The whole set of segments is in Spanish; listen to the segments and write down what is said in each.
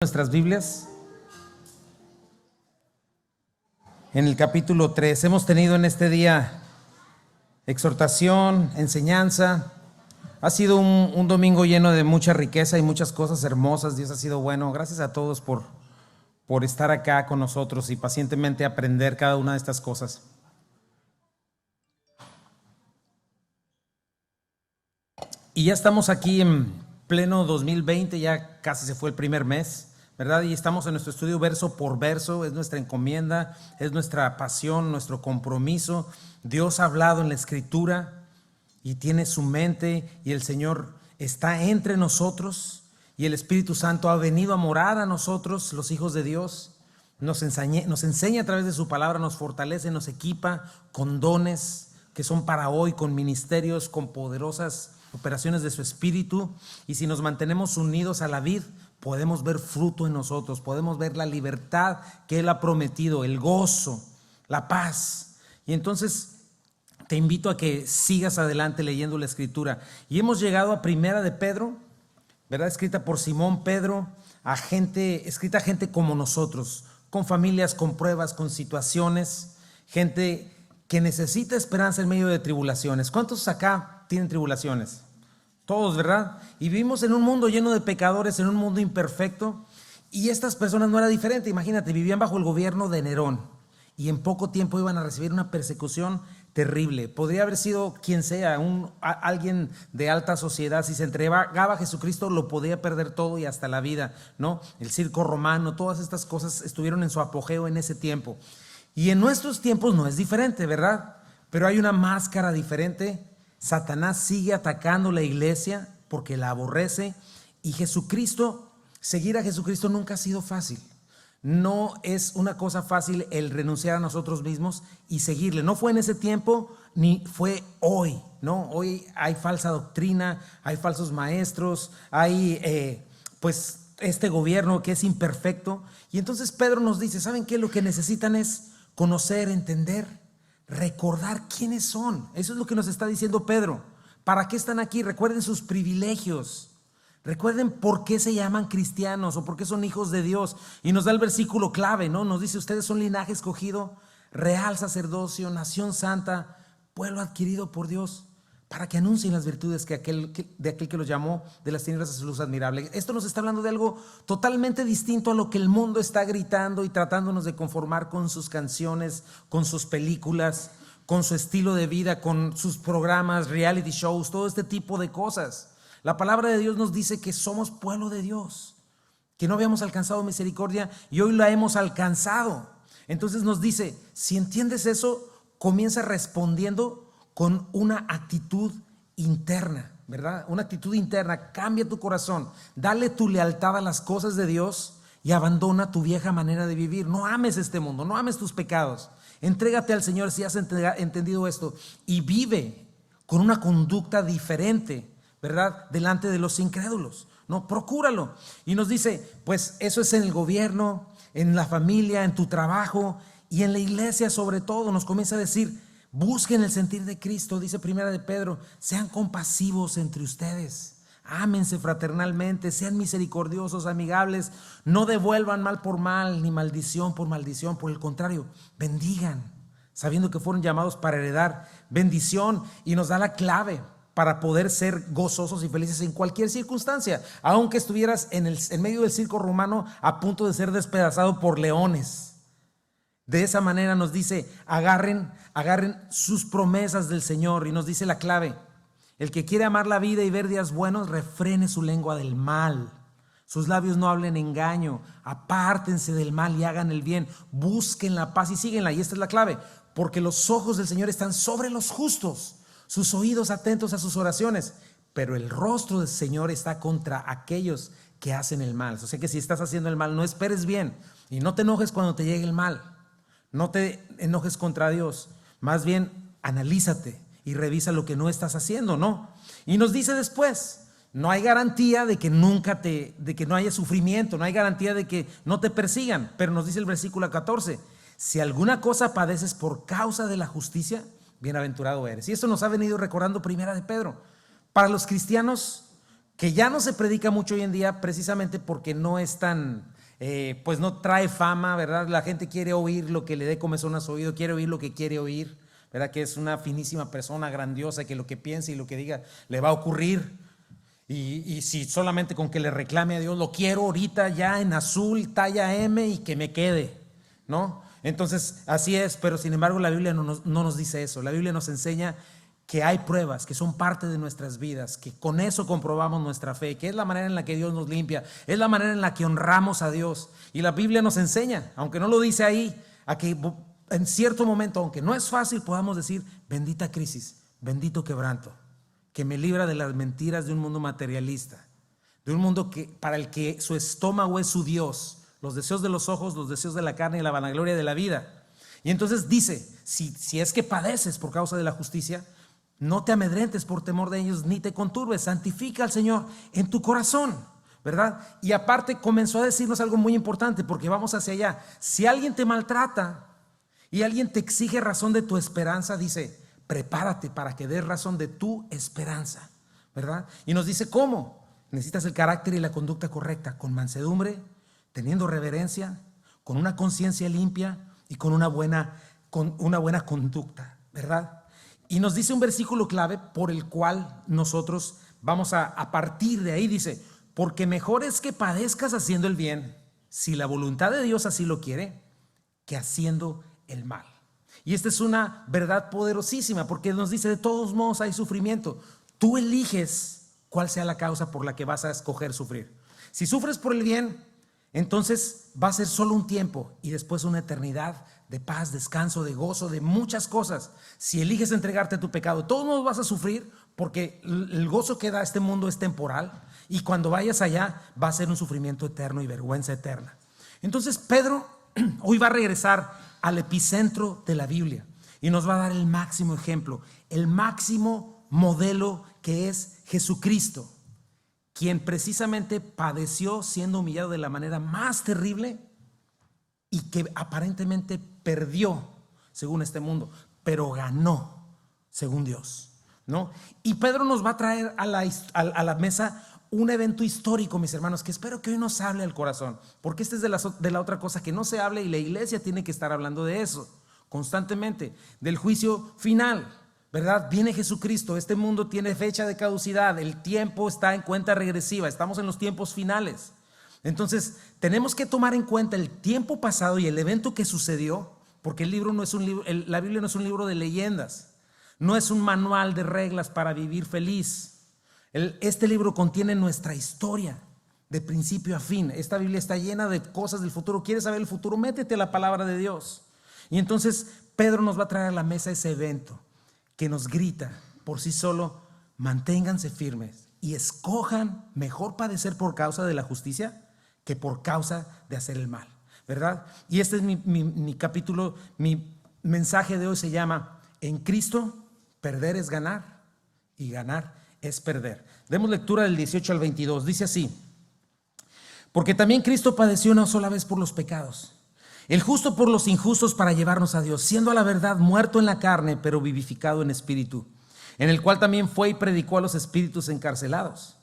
nuestras Biblias en el capítulo 3. Hemos tenido en este día exhortación, enseñanza. Ha sido un domingo lleno de mucha riqueza y muchas cosas hermosas. Dios ha sido bueno. Gracias a todos por estar acá con nosotros y pacientemente aprender cada una de estas cosas. Y ya estamos aquí en pleno 2020, ya casi se fue el primer mes, ¿verdad? Y estamos en nuestro estudio verso por verso. Es nuestra encomienda, es nuestra pasión, nuestro compromiso. Dios ha hablado en la Escritura y tiene su mente, y el Señor está entre nosotros, y el Espíritu Santo ha venido a morar a nosotros, los hijos de Dios. Nos enseña a través de su palabra, nos fortalece, nos equipa con dones que son para hoy, con ministerios, con poderosas operaciones de su Espíritu. Y si nos mantenemos unidos a la vid, podemos ver fruto en nosotros, podemos ver la libertad que Él ha prometido, el gozo, la paz. Y entonces te invito a que sigas adelante leyendo la Escritura. Y hemos llegado a Primera de Pedro, ¿verdad? Escrita por Simón Pedro, escrita a gente como nosotros, con familias, con pruebas, con situaciones, gente que necesita esperanza en medio de tribulaciones. ¿Cuántos acá tienen tribulaciones? Todos, ¿verdad? Y vivimos en un mundo lleno de pecadores, en un mundo imperfecto, y estas personas no era diferente. Imagínate, vivían bajo el gobierno de Nerón y en poco tiempo iban a recibir una persecución terrible. Podría haber sido quien sea, alguien de alta sociedad. Si se entregaba a Jesucristo, lo podía perder todo y hasta la vida, ¿no? El circo romano, todas estas cosas estuvieron en su apogeo en ese tiempo. Y en nuestros tiempos no es diferente, ¿verdad? Pero hay una máscara diferente. Satanás sigue atacando la iglesia porque la aborrece, y seguir a Jesucristo nunca ha sido fácil. No es una cosa fácil el renunciar a nosotros mismos y seguirle. No fue en ese tiempo ni fue hoy, ¿no? Hoy hay falsa doctrina, hay falsos maestros, hay pues este gobierno que es imperfecto. Y entonces Pedro nos dice, ¿saben qué? Lo que necesitan es conocer, entender, recordar quiénes son. Eso es lo que nos está diciendo Pedro. ¿Para qué están aquí? Recuerden sus privilegios. Recuerden por qué se llaman cristianos o por qué son hijos de Dios. Y nos da el versículo clave, ¿no? Nos dice, ustedes son linaje escogido, real sacerdocio, nación santa, pueblo adquirido por Dios, para que anuncien las virtudes de aquel que los llamó de las tinieblas a su luz admirable. Esto nos está hablando de algo totalmente distinto a lo que el mundo está gritando y tratándonos de conformar con sus canciones, con sus películas, con su estilo de vida, con sus programas, reality shows, todo este tipo de cosas. La palabra de Dios nos dice que somos pueblo de Dios, que no habíamos alcanzado misericordia y hoy la hemos alcanzado. Entonces nos dice, si entiendes eso, comienza respondiendo con una actitud interna, ¿verdad? Una actitud interna. Cambia tu corazón, dale tu lealtad a las cosas de Dios y abandona tu vieja manera de vivir. No ames este mundo, no ames tus pecados. Entrégate al Señor si has entendido esto y vive con una conducta diferente, ¿verdad? Delante de los incrédulos. No, procúralo. Y nos dice, pues eso es en el gobierno, en la familia, en tu trabajo y en la iglesia sobre todo. Nos comienza a decir, busquen el sentir de Cristo. Dice Primera de Pedro, sean compasivos entre ustedes, ámense fraternalmente, sean misericordiosos, amigables, no devuelvan mal por mal ni maldición por maldición. Por el contrario, bendigan, sabiendo que fueron llamados para heredar bendición. Y nos da la clave para poder ser gozosos y felices en cualquier circunstancia, aunque estuvieras en medio del circo romano a punto de ser despedazado por leones. De esa manera nos dice, agarren sus promesas del Señor. Y nos dice la clave, el que quiere amar la vida y ver días buenos, refrene su lengua del mal, sus labios no hablen engaño, apártense del mal y hagan el bien, busquen la paz y síguenla. Y esta es la clave, porque los ojos del Señor están sobre los justos, sus oídos atentos a sus oraciones, pero el rostro del Señor está contra aquellos que hacen el mal. O sea que si estás haciendo el mal, no esperes bien y no te enojes cuando te llegue el mal. No te enojes contra Dios, más bien analízate y revisa lo que no estás haciendo, ¿no? Y nos dice después, no hay garantía de que no haya sufrimiento, no hay garantía de que no te persigan, pero nos dice el versículo 14, si alguna cosa padeces por causa de la justicia, bienaventurado eres. Y esto nos ha venido recordando Primera de Pedro. Para los cristianos, que ya no se predica mucho hoy en día, precisamente porque no es tan pues no trae fama, ¿verdad? La gente quiere oír lo que le dé comezón a su oído, quiere oír lo que quiere oír, ¿verdad? Que es una finísima persona grandiosa, que lo que piense y lo que diga le va a ocurrir. Y si solamente con que le reclame a Dios, lo quiero ahorita ya en azul, talla M y que me quede, ¿no? Entonces, así es, pero sin embargo la Biblia no nos dice eso. La Biblia nos enseña que hay pruebas, que son parte de nuestras vidas, que con eso comprobamos nuestra fe, que es la manera en la que Dios nos limpia, es la manera en la que honramos a Dios. Y la Biblia nos enseña, aunque no lo dice ahí, a que en cierto momento, aunque no es fácil, podamos decir: bendita crisis, bendito quebranto, que me libra de las mentiras de un mundo materialista, de un mundo para el que su estómago es su Dios, los deseos de los ojos, los deseos de la carne y la vanagloria de la vida. Y entonces dice: si es que padeces por causa de la justicia, no te amedrentes por temor de ellos, ni te conturbes, santifica al Señor en tu corazón, ¿verdad? Y aparte comenzó a decirnos algo muy importante, porque vamos hacia allá. Si alguien te maltrata y alguien te exige razón de tu esperanza, dice: prepárate para que des razón de tu esperanza, ¿verdad? Y nos dice cómo. Necesitas el carácter y la conducta correcta, con mansedumbre, teniendo reverencia, con una conciencia limpia y con una buena conducta, ¿verdad? Y nos dice un versículo clave por el cual nosotros vamos a partir de ahí. Dice: porque mejor es que padezcas haciendo el bien, si la voluntad de Dios así lo quiere, que haciendo el mal. Y esta es una verdad poderosísima, porque nos dice: de todos modos hay sufrimiento. Tú eliges cuál sea la causa por la que vas a escoger sufrir. Si sufres por el bien, entonces va a ser solo un tiempo y después una eternidad de paz, descanso, de gozo, de muchas cosas. Si eliges entregarte a tu pecado, todos modos vas a sufrir, porque el gozo que da este mundo es temporal, y cuando vayas allá va a ser un sufrimiento eterno y vergüenza eterna. Entonces Pedro hoy va a regresar al epicentro de la Biblia y nos va a dar el máximo ejemplo, el máximo modelo, que es Jesucristo, quien precisamente padeció siendo humillado de la manera más terrible y que aparentemente perdió según este mundo, pero ganó según Dios, ¿no? Y Pedro nos va a traer a la mesa un evento histórico, mis hermanos, que espero que hoy nos hable al corazón, porque esta es de la otra cosa que no se habla, y la iglesia tiene que estar hablando de eso constantemente, del juicio final, ¿verdad? Viene Jesucristo, este mundo tiene fecha de caducidad, el tiempo está en cuenta regresiva, estamos en los tiempos finales. Entonces tenemos que tomar en cuenta el tiempo pasado y el evento que sucedió, porque el libro no es un libro, la Biblia no es un libro de leyendas, no es un manual de reglas para vivir feliz. Este libro contiene nuestra historia de principio a fin. Esta Biblia está llena de cosas del futuro. ¿Quieres saber el futuro? Métete a la palabra de Dios. Y entonces Pedro nos va a traer a la mesa ese evento que nos grita por sí solo: manténganse firmes y escojan mejor padecer por causa de la justicia que por causa de hacer el mal, ¿verdad? Y este es mi capítulo, mi mensaje de hoy se llama: en Cristo perder es ganar y ganar es perder. Demos lectura del 18 al 22. Dice así: porque también Cristo padeció una sola vez por los pecados, el justo por los injustos, para llevarnos a Dios, siendo a la verdad muerto en la carne, pero vivificado en espíritu, en el cual también fue y predicó a los espíritus encarcelados,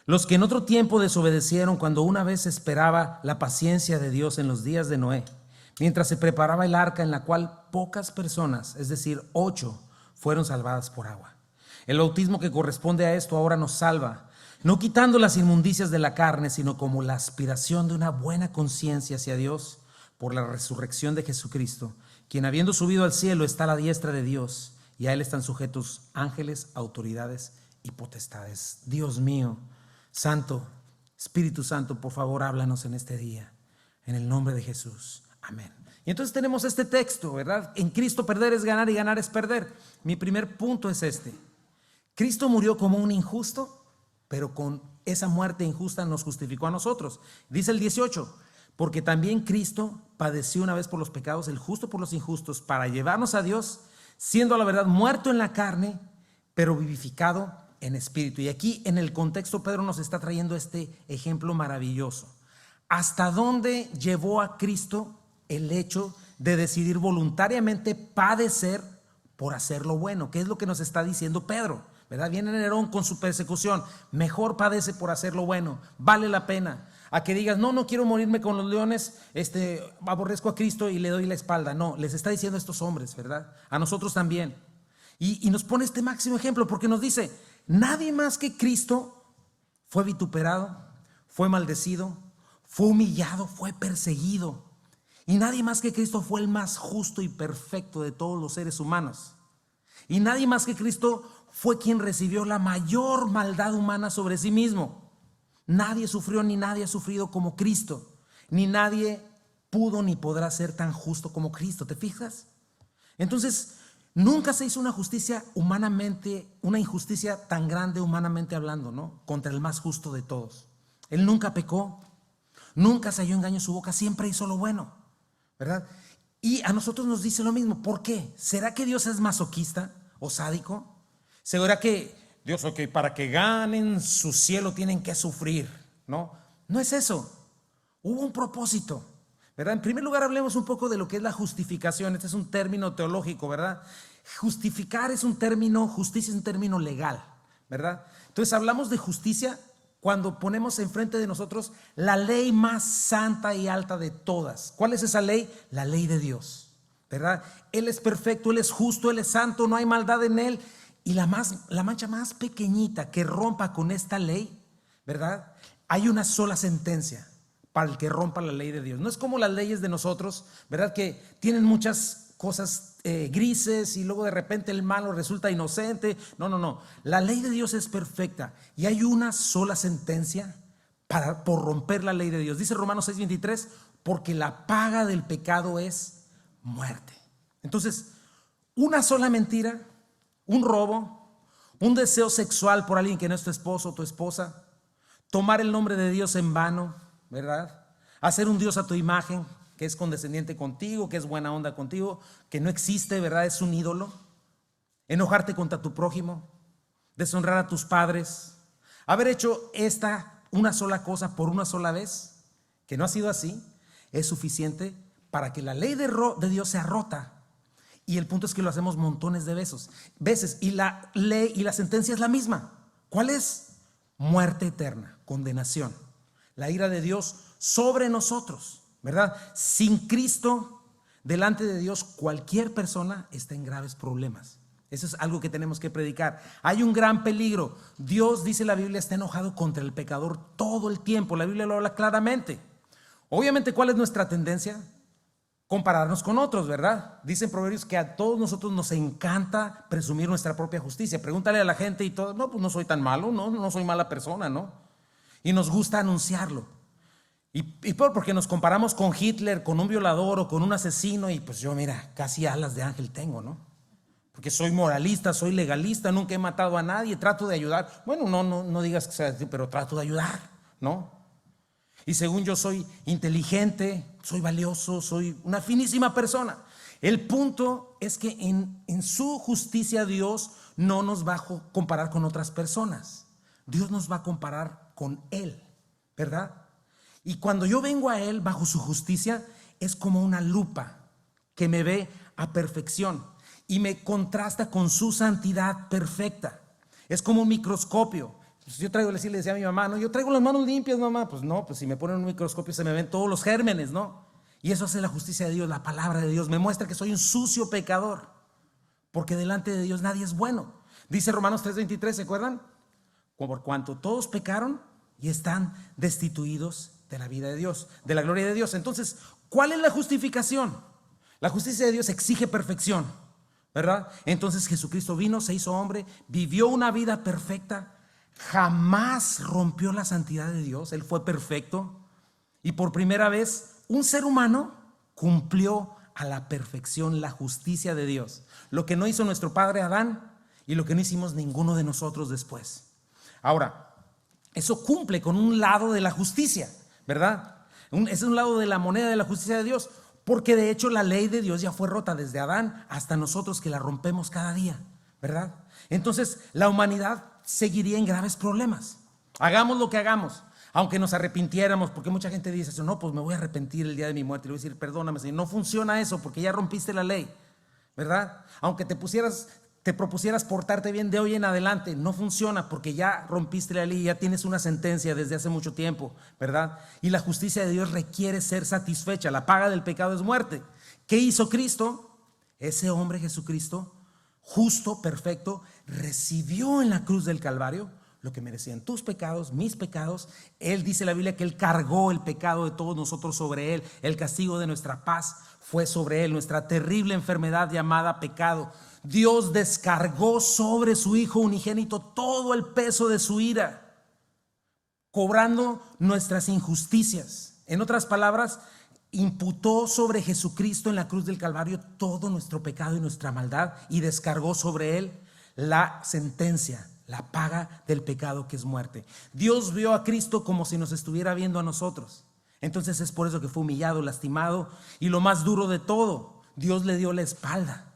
los que en otro tiempo desobedecieron, cuando una vez esperaba la paciencia de Dios en los días de Noé, mientras se preparaba el arca, en la cual pocas personas, es decir, 8, fueron salvadas por agua. El bautismo que corresponde a esto ahora nos salva, no quitando las inmundicias de la carne, sino como la aspiración de una buena conciencia hacia Dios por la resurrección de Jesucristo, quien, habiendo subido al cielo, está a la diestra de Dios, y a él están sujetos ángeles, autoridades y potestades. Dios mío, Santo, Espíritu Santo, por favor, háblanos en este día, en el nombre de Jesús. Amén. Y entonces tenemos este texto, ¿verdad? En Cristo perder es ganar y ganar es perder. Mi primer punto es este: Cristo murió como un injusto, pero con esa muerte injusta nos justificó a nosotros. Dice el 18: porque también Cristo padeció una vez por los pecados, el justo por los injustos, para llevarnos a Dios, siendo a la verdad muerto en la carne, pero vivificado en espíritu. Y aquí en el contexto Pedro nos está trayendo este ejemplo maravilloso. ¿Hasta dónde llevó a Cristo el hecho de decidir voluntariamente padecer por hacer lo bueno? ¿Qué es lo que nos está diciendo Pedro? ¿Verdad? Viene Nerón con su persecución. Mejor padece por hacer lo bueno, vale la pena. a que digas, no quiero morirme con los leones, aborrezco a Cristo y le doy la espalda. No, les está diciendo a estos hombres, ¿verdad? A nosotros también. Y nos pone este máximo ejemplo porque nos dice, nadie más que Cristo fue vituperado, fue maldecido, fue humillado, fue perseguido. Y nadie más que Cristo fue el más justo y perfecto de todos los seres humanos. Y nadie más que Cristo fue quien recibió la mayor maldad humana sobre sí mismo. Nadie sufrió ni nadie ha sufrido como Cristo. Ni nadie pudo ni podrá ser tan justo como Cristo. ¿Te fijas? Entonces, nunca se hizo una justicia humanamente, una injusticia tan grande humanamente hablando, ¿no? Contra el más justo de todos. Él nunca pecó, nunca se halló engaño en su boca, siempre hizo lo bueno, ¿verdad? Y a nosotros nos dice lo mismo. ¿Por qué? ¿Será que Dios es masoquista o sádico? ¿Será que Dios, para que ganen su cielo tienen que sufrir? No, no es eso. Hubo un propósito, ¿verdad? En primer lugar, hablemos un poco de lo que es la justificación. Este es un término teológico, ¿verdad? Justificar es un término, justicia es un término legal, ¿verdad? Entonces hablamos de justicia cuando ponemos enfrente de nosotros la ley más santa y alta de todas. ¿Cuál es esa ley? La ley de Dios, ¿verdad? Él es perfecto, Él es justo, Él es santo, no hay maldad en Él. Y la mancha más pequeñita que rompa con esta ley, ¿verdad? Hay una sola sentencia para el que rompa la ley de Dios. No es como las leyes de nosotros, ¿verdad? Que tienen muchas cosas grises y luego de repente el malo resulta inocente. No. La ley de Dios es perfecta y hay una sola sentencia por romper la ley de Dios. Dice Romanos 6:23, porque la paga del pecado es muerte. Entonces, una sola mentira, un robo, un deseo sexual por alguien que no es tu esposo o tu esposa, tomar el nombre de Dios en vano, ¿verdad? Hacer un Dios a tu imagen, que es condescendiente contigo, que es buena onda contigo, que no existe, ¿verdad? Es un ídolo. Enojarte contra tu prójimo, deshonrar a tus padres, haber hecho una sola cosa por una sola vez, que no ha sido así, es suficiente para que la ley de Dios sea rota. Y el punto es que lo hacemos montones de veces y la ley y la sentencia es la misma. ¿Cuál es? Muerte eterna, condenación. La ira de Dios sobre nosotros, ¿verdad? Sin Cristo, delante de Dios, cualquier persona está en graves problemas. Eso es algo que tenemos que predicar. Hay un gran peligro. Dios, dice la Biblia, está enojado contra el pecador todo el tiempo. La Biblia lo habla claramente. Obviamente, ¿cuál es nuestra tendencia? Compararnos con otros, ¿verdad? Dicen Proverbios que a todos nosotros nos encanta presumir nuestra propia justicia. Pregúntale a la gente y todo, no, pues no soy tan malo, no soy mala persona, ¿no? Y nos gusta anunciarlo. Y porque nos comparamos con Hitler, con un violador o con un asesino y pues yo, mira, casi alas de ángel tengo, ¿no? Porque soy moralista, soy legalista, nunca he matado a nadie, trato de ayudar. Bueno, no digas que sea así, pero trato de ayudar, ¿no? Y según yo soy inteligente, soy valioso, soy una finísima persona. El punto es que en su justicia Dios no nos va a comparar con otras personas. Dios nos va a comparar con Él, ¿verdad? Y cuando yo vengo a Él bajo su justicia, es como una lupa que me ve a perfección y me contrasta con su santidad perfecta. Es como un microscopio. Pues yo le decía a mi mamá, no, yo traigo las manos limpias, mamá. Pues no, pues si me ponen un microscopio se me ven todos los gérmenes, ¿no? Y eso hace la justicia de Dios, la palabra de Dios. Me muestra que soy un sucio pecador, porque delante de Dios nadie es bueno. Dice Romanos 3:23, ¿se acuerdan? Por cuanto todos pecaron y están destituidos de la vida de Dios, de la gloria de Dios. Entonces, ¿cuál es la justificación? La justicia de Dios exige perfección, ¿verdad? Entonces Jesucristo vino, se hizo hombre, vivió una vida perfecta. Jamás rompió la santidad de Dios. Él fue perfecto y por primera vez un ser humano cumplió a la perfección la justicia de Dios, lo que no hizo nuestro padre Adán y lo que no hicimos ninguno de nosotros después. Ahora, eso cumple con un lado de la justicia, ¿verdad? Es un lado de la moneda de la justicia de Dios, porque de hecho la ley de Dios ya fue rota desde Adán hasta nosotros que la rompemos cada día, ¿verdad? Entonces la humanidad seguiría en graves problemas. Hagamos lo que hagamos, aunque nos arrepintiéramos, porque mucha gente dice eso, no, pues me voy a arrepentir el día de mi muerte, y le voy a decir, perdóname, Señor. No funciona eso, porque ya rompiste la ley, ¿verdad? Aunque te pusieras te propusieras portarte bien de hoy en adelante, no funciona porque ya rompiste la ley, ya tienes una sentencia desde hace mucho tiempo, ¿verdad? Y la justicia de Dios requiere ser satisfecha. La paga del pecado es muerte. ¿Qué hizo Cristo? Ese hombre Jesucristo, justo, perfecto, recibió en la cruz del Calvario lo que merecían tus pecados, mis pecados. Él, dice la Biblia, que Él cargó el pecado de todos nosotros sobre Él. El castigo de nuestra paz fue sobre Él, nuestra terrible enfermedad llamada pecado. Dios descargó sobre su Hijo unigénito todo el peso de su ira, cobrando nuestras injusticias. En otras palabras, imputó sobre Jesucristo en la cruz del Calvario todo nuestro pecado y nuestra maldad y descargó sobre Él la sentencia, la paga del pecado, que es muerte. Dios vio a Cristo como si nos estuviera viendo a nosotros. Entonces es por eso que fue humillado, lastimado, y lo más duro de todo, Dios le dio la espalda.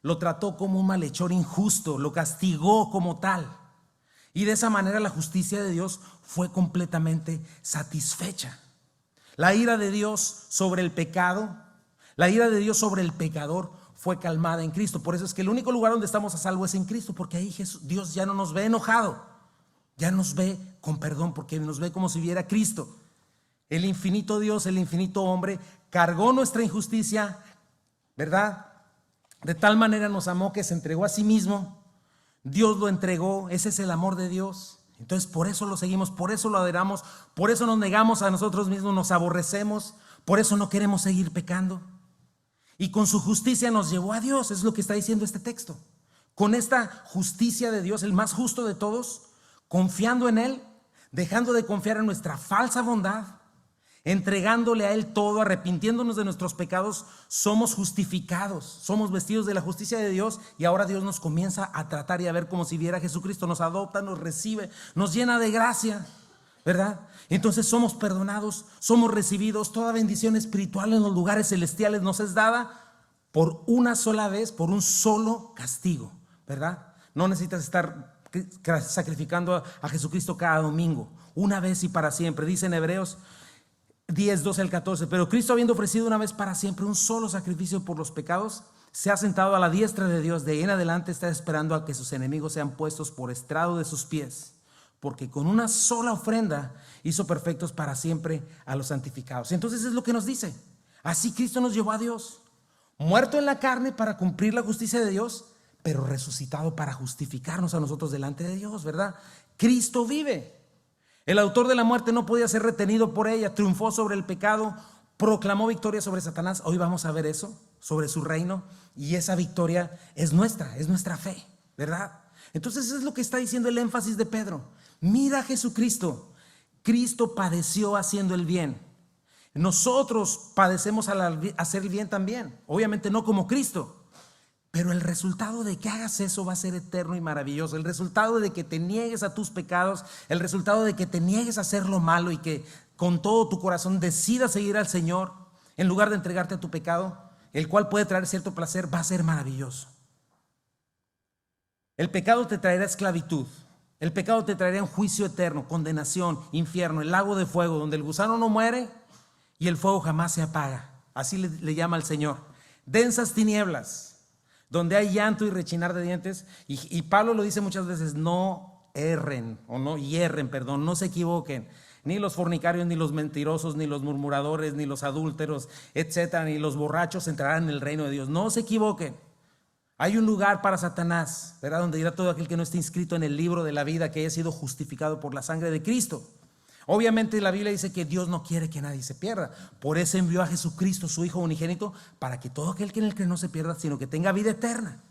Lo trató como un malhechor injusto, lo castigó como tal. Y de esa manera la justicia de Dios fue completamente satisfecha. La ira de Dios sobre el pecado, la ira de Dios sobre el pecador fue calmada en Cristo. Por eso es que el único lugar donde estamos a salvo es en Cristo, porque ahí Dios ya no nos ve enojado, ya nos ve con perdón, porque nos ve como si viera a Cristo. El infinito Dios, el infinito hombre, cargó nuestra injusticia, ¿verdad? De tal manera nos amó que se entregó a sí mismo. Dios lo entregó. Ese es el amor de Dios. Entonces por eso lo seguimos, por eso lo adoramos, por eso nos negamos a nosotros mismos, nos aborrecemos, por eso no queremos seguir pecando. Y con su justicia nos llevó a Dios. Es lo que está diciendo este texto. Con esta justicia de Dios, el más justo de todos, confiando en Él, dejando de confiar en nuestra falsa bondad, entregándole a Él todo, arrepintiéndonos de nuestros pecados, somos justificados, somos vestidos de la justicia de Dios. Y ahora Dios nos comienza a tratar y a ver como si viera a Jesucristo. Nos adopta, nos recibe, nos llena de gracia, ¿verdad? Entonces somos perdonados, somos recibidos. Toda bendición espiritual en los lugares celestiales nos es dada por una sola vez, por un solo castigo, ¿verdad? No necesitas estar sacrificando a Jesucristo cada domingo, una vez y para siempre. Dice en Hebreos 10, 12 al 14, pero Cristo, habiendo ofrecido una vez para siempre un solo sacrificio por los pecados, se ha sentado a la diestra de Dios. De ahí en adelante está esperando a que sus enemigos sean puestos por estrado de sus pies, porque con una sola ofrenda hizo perfectos para siempre a los santificados. Entonces es lo que nos dice. Así Cristo nos llevó a Dios, muerto en la carne para cumplir la justicia de Dios, pero resucitado para justificarnos a nosotros delante de Dios, ¿verdad? Cristo vive. El autor de la muerte no podía ser retenido por ella, triunfó sobre el pecado, proclamó victoria sobre Satanás. Hoy vamos a ver eso, sobre su reino, y esa victoria es nuestra fe, ¿verdad? Entonces es lo que está diciendo el énfasis de Pedro. Mira a Jesucristo. Cristo padeció haciendo el bien. Nosotros padecemos al hacer el bien también, obviamente no como Cristo. Pero el resultado de que hagas eso va a ser eterno y maravilloso. El resultado de que te niegues a tus pecados, el resultado de que te niegues a hacer lo malo y que con todo tu corazón decidas seguir al Señor en lugar de entregarte a tu pecado, el cual puede traer cierto placer, va a ser maravilloso. El pecado te traerá esclavitud. El pecado te traerá un juicio eterno, condenación, infierno, el lago de fuego, donde el gusano no muere y el fuego jamás se apaga. Así le llama el Señor. Densas tinieblas, donde hay llanto y rechinar de dientes. Y Pablo lo dice muchas veces: no se equivoquen. Ni los fornicarios, ni los mentirosos, ni los murmuradores, ni los adúlteros, etcétera, ni los borrachos entrarán en el reino de Dios. No se equivoquen. Hay un lugar para Satanás, ¿verdad? Donde irá todo aquel que no esté inscrito en el libro de la vida, que haya sido justificado por la sangre de Cristo. Obviamente la Biblia dice que Dios no quiere que nadie se pierda. Por eso envió a Jesucristo, su Hijo unigénito, para que todo aquel que no se pierda, sino que tenga vida eterna.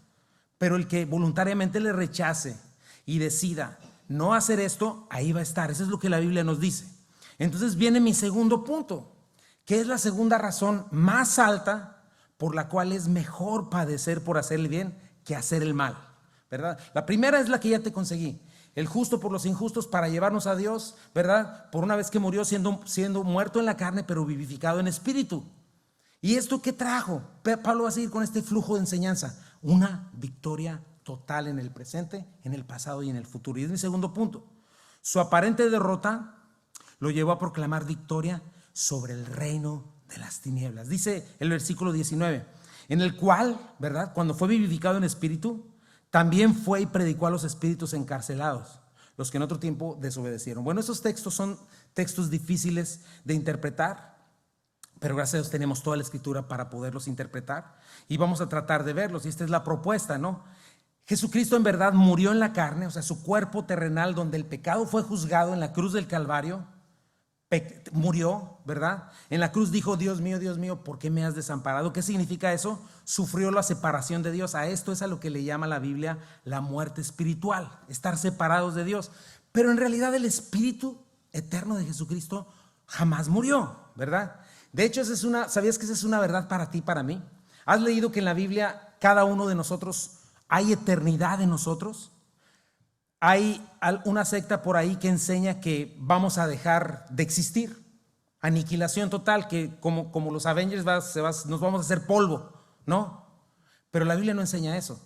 Pero el que voluntariamente le rechace y decida no hacer esto, ahí va a estar. Eso es lo que la Biblia nos dice. Entonces viene mi segundo punto, que es la segunda razón más alta por la cual es mejor padecer por hacer el bien que hacer el mal, ¿verdad? La primera es la que ya te conseguí. El justo por los injustos para llevarnos a Dios, ¿verdad? Por una vez que murió siendo muerto en la carne, pero vivificado en espíritu. ¿Y esto qué trajo? Pablo va a seguir con este flujo de enseñanza. Una victoria total en el presente, en el pasado y en el futuro. Y es mi segundo punto. Su aparente derrota lo llevó a proclamar victoria sobre el reino de las tinieblas. Dice el versículo 19, en el cual, ¿verdad? Cuando fue vivificado en espíritu, También fue y predicó a los espíritus encarcelados, los que en otro tiempo desobedecieron. Bueno, esos textos son textos difíciles de interpretar, pero gracias a Dios tenemos toda la escritura para poderlos interpretar y vamos a tratar de verlos. Y esta es la propuesta, ¿no? Jesucristo en verdad murió en la carne, o sea, su cuerpo terrenal donde el pecado fue juzgado en la cruz del Calvario, murió, ¿verdad? En la cruz dijo: Dios mío, ¿por qué me has desamparado? ¿Qué significa eso? Sufrió la separación de Dios. A esto es a lo que le llama la Biblia la muerte espiritual, estar separados de Dios. Pero en realidad el espíritu eterno de Jesucristo jamás murió, ¿verdad? De hecho, ¿sabías que esa es una verdad para ti y para mí? ¿Has leído que en la Biblia cada uno de nosotros hay eternidad en nosotros? Hay una secta por ahí que enseña que vamos a dejar de existir, aniquilación total, que como los Avengers nos vamos a hacer polvo, ¿no? Pero la Biblia no enseña eso.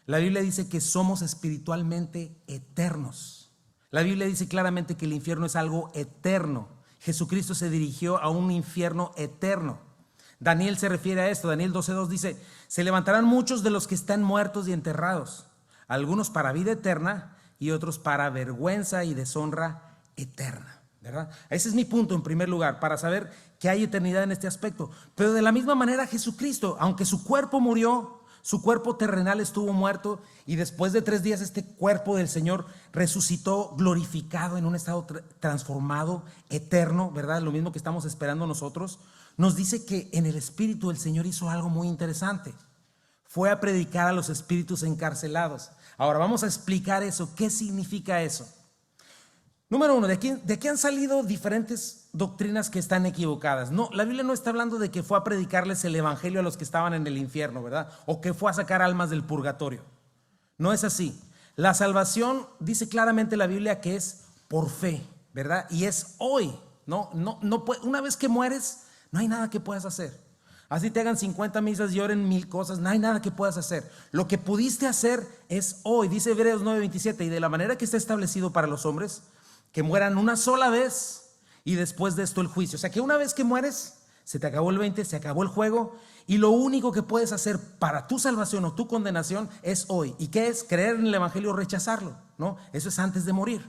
La Biblia dice que somos espiritualmente eternos. La Biblia dice claramente que el infierno es algo eterno. Jesucristo se dirigió a un infierno eterno. Daniel se refiere a esto. Daniel 12:2 dice: se levantarán muchos de los que están muertos y enterrados, algunos para vida eterna y otros para vergüenza y deshonra eterna, ¿verdad? Ese es mi punto en primer lugar, para saber que hay eternidad en este aspecto. Pero de la misma manera Jesucristo, aunque su cuerpo murió, su cuerpo terrenal estuvo muerto, y después de 3 días este cuerpo del Señor resucitó glorificado en un estado transformado, eterno, ¿verdad? Lo mismo que estamos esperando nosotros. Nos dice que en el espíritu el Señor hizo algo muy interesante. Fue a predicar a los espíritus encarcelados. Ahora vamos a explicar eso. ¿Qué significa eso? Número 1, ¿de qué han salido diferentes doctrinas que están equivocadas? No, la Biblia no está hablando de que fue a predicarles el evangelio a los que estaban en el infierno, ¿verdad? O que fue a sacar almas del purgatorio. No es así. La salvación, dice claramente la Biblia, que es por fe, ¿verdad? Y es hoy. No, una vez que mueres, no hay nada que puedas hacer. Así te hagan 50 misas y oren 1000 cosas, no hay nada que puedas hacer. Lo que pudiste hacer es hoy. Dice Hebreos 9:27: y de la manera que está establecido para los hombres, que mueran una sola vez y después de esto el juicio. O sea que una vez que mueres, se te acabó el 20, se acabó el juego, y lo único que puedes hacer para tu salvación o tu condenación es hoy. ¿Y qué es? Creer en el evangelio o rechazarlo, ¿no? Eso es antes de morir.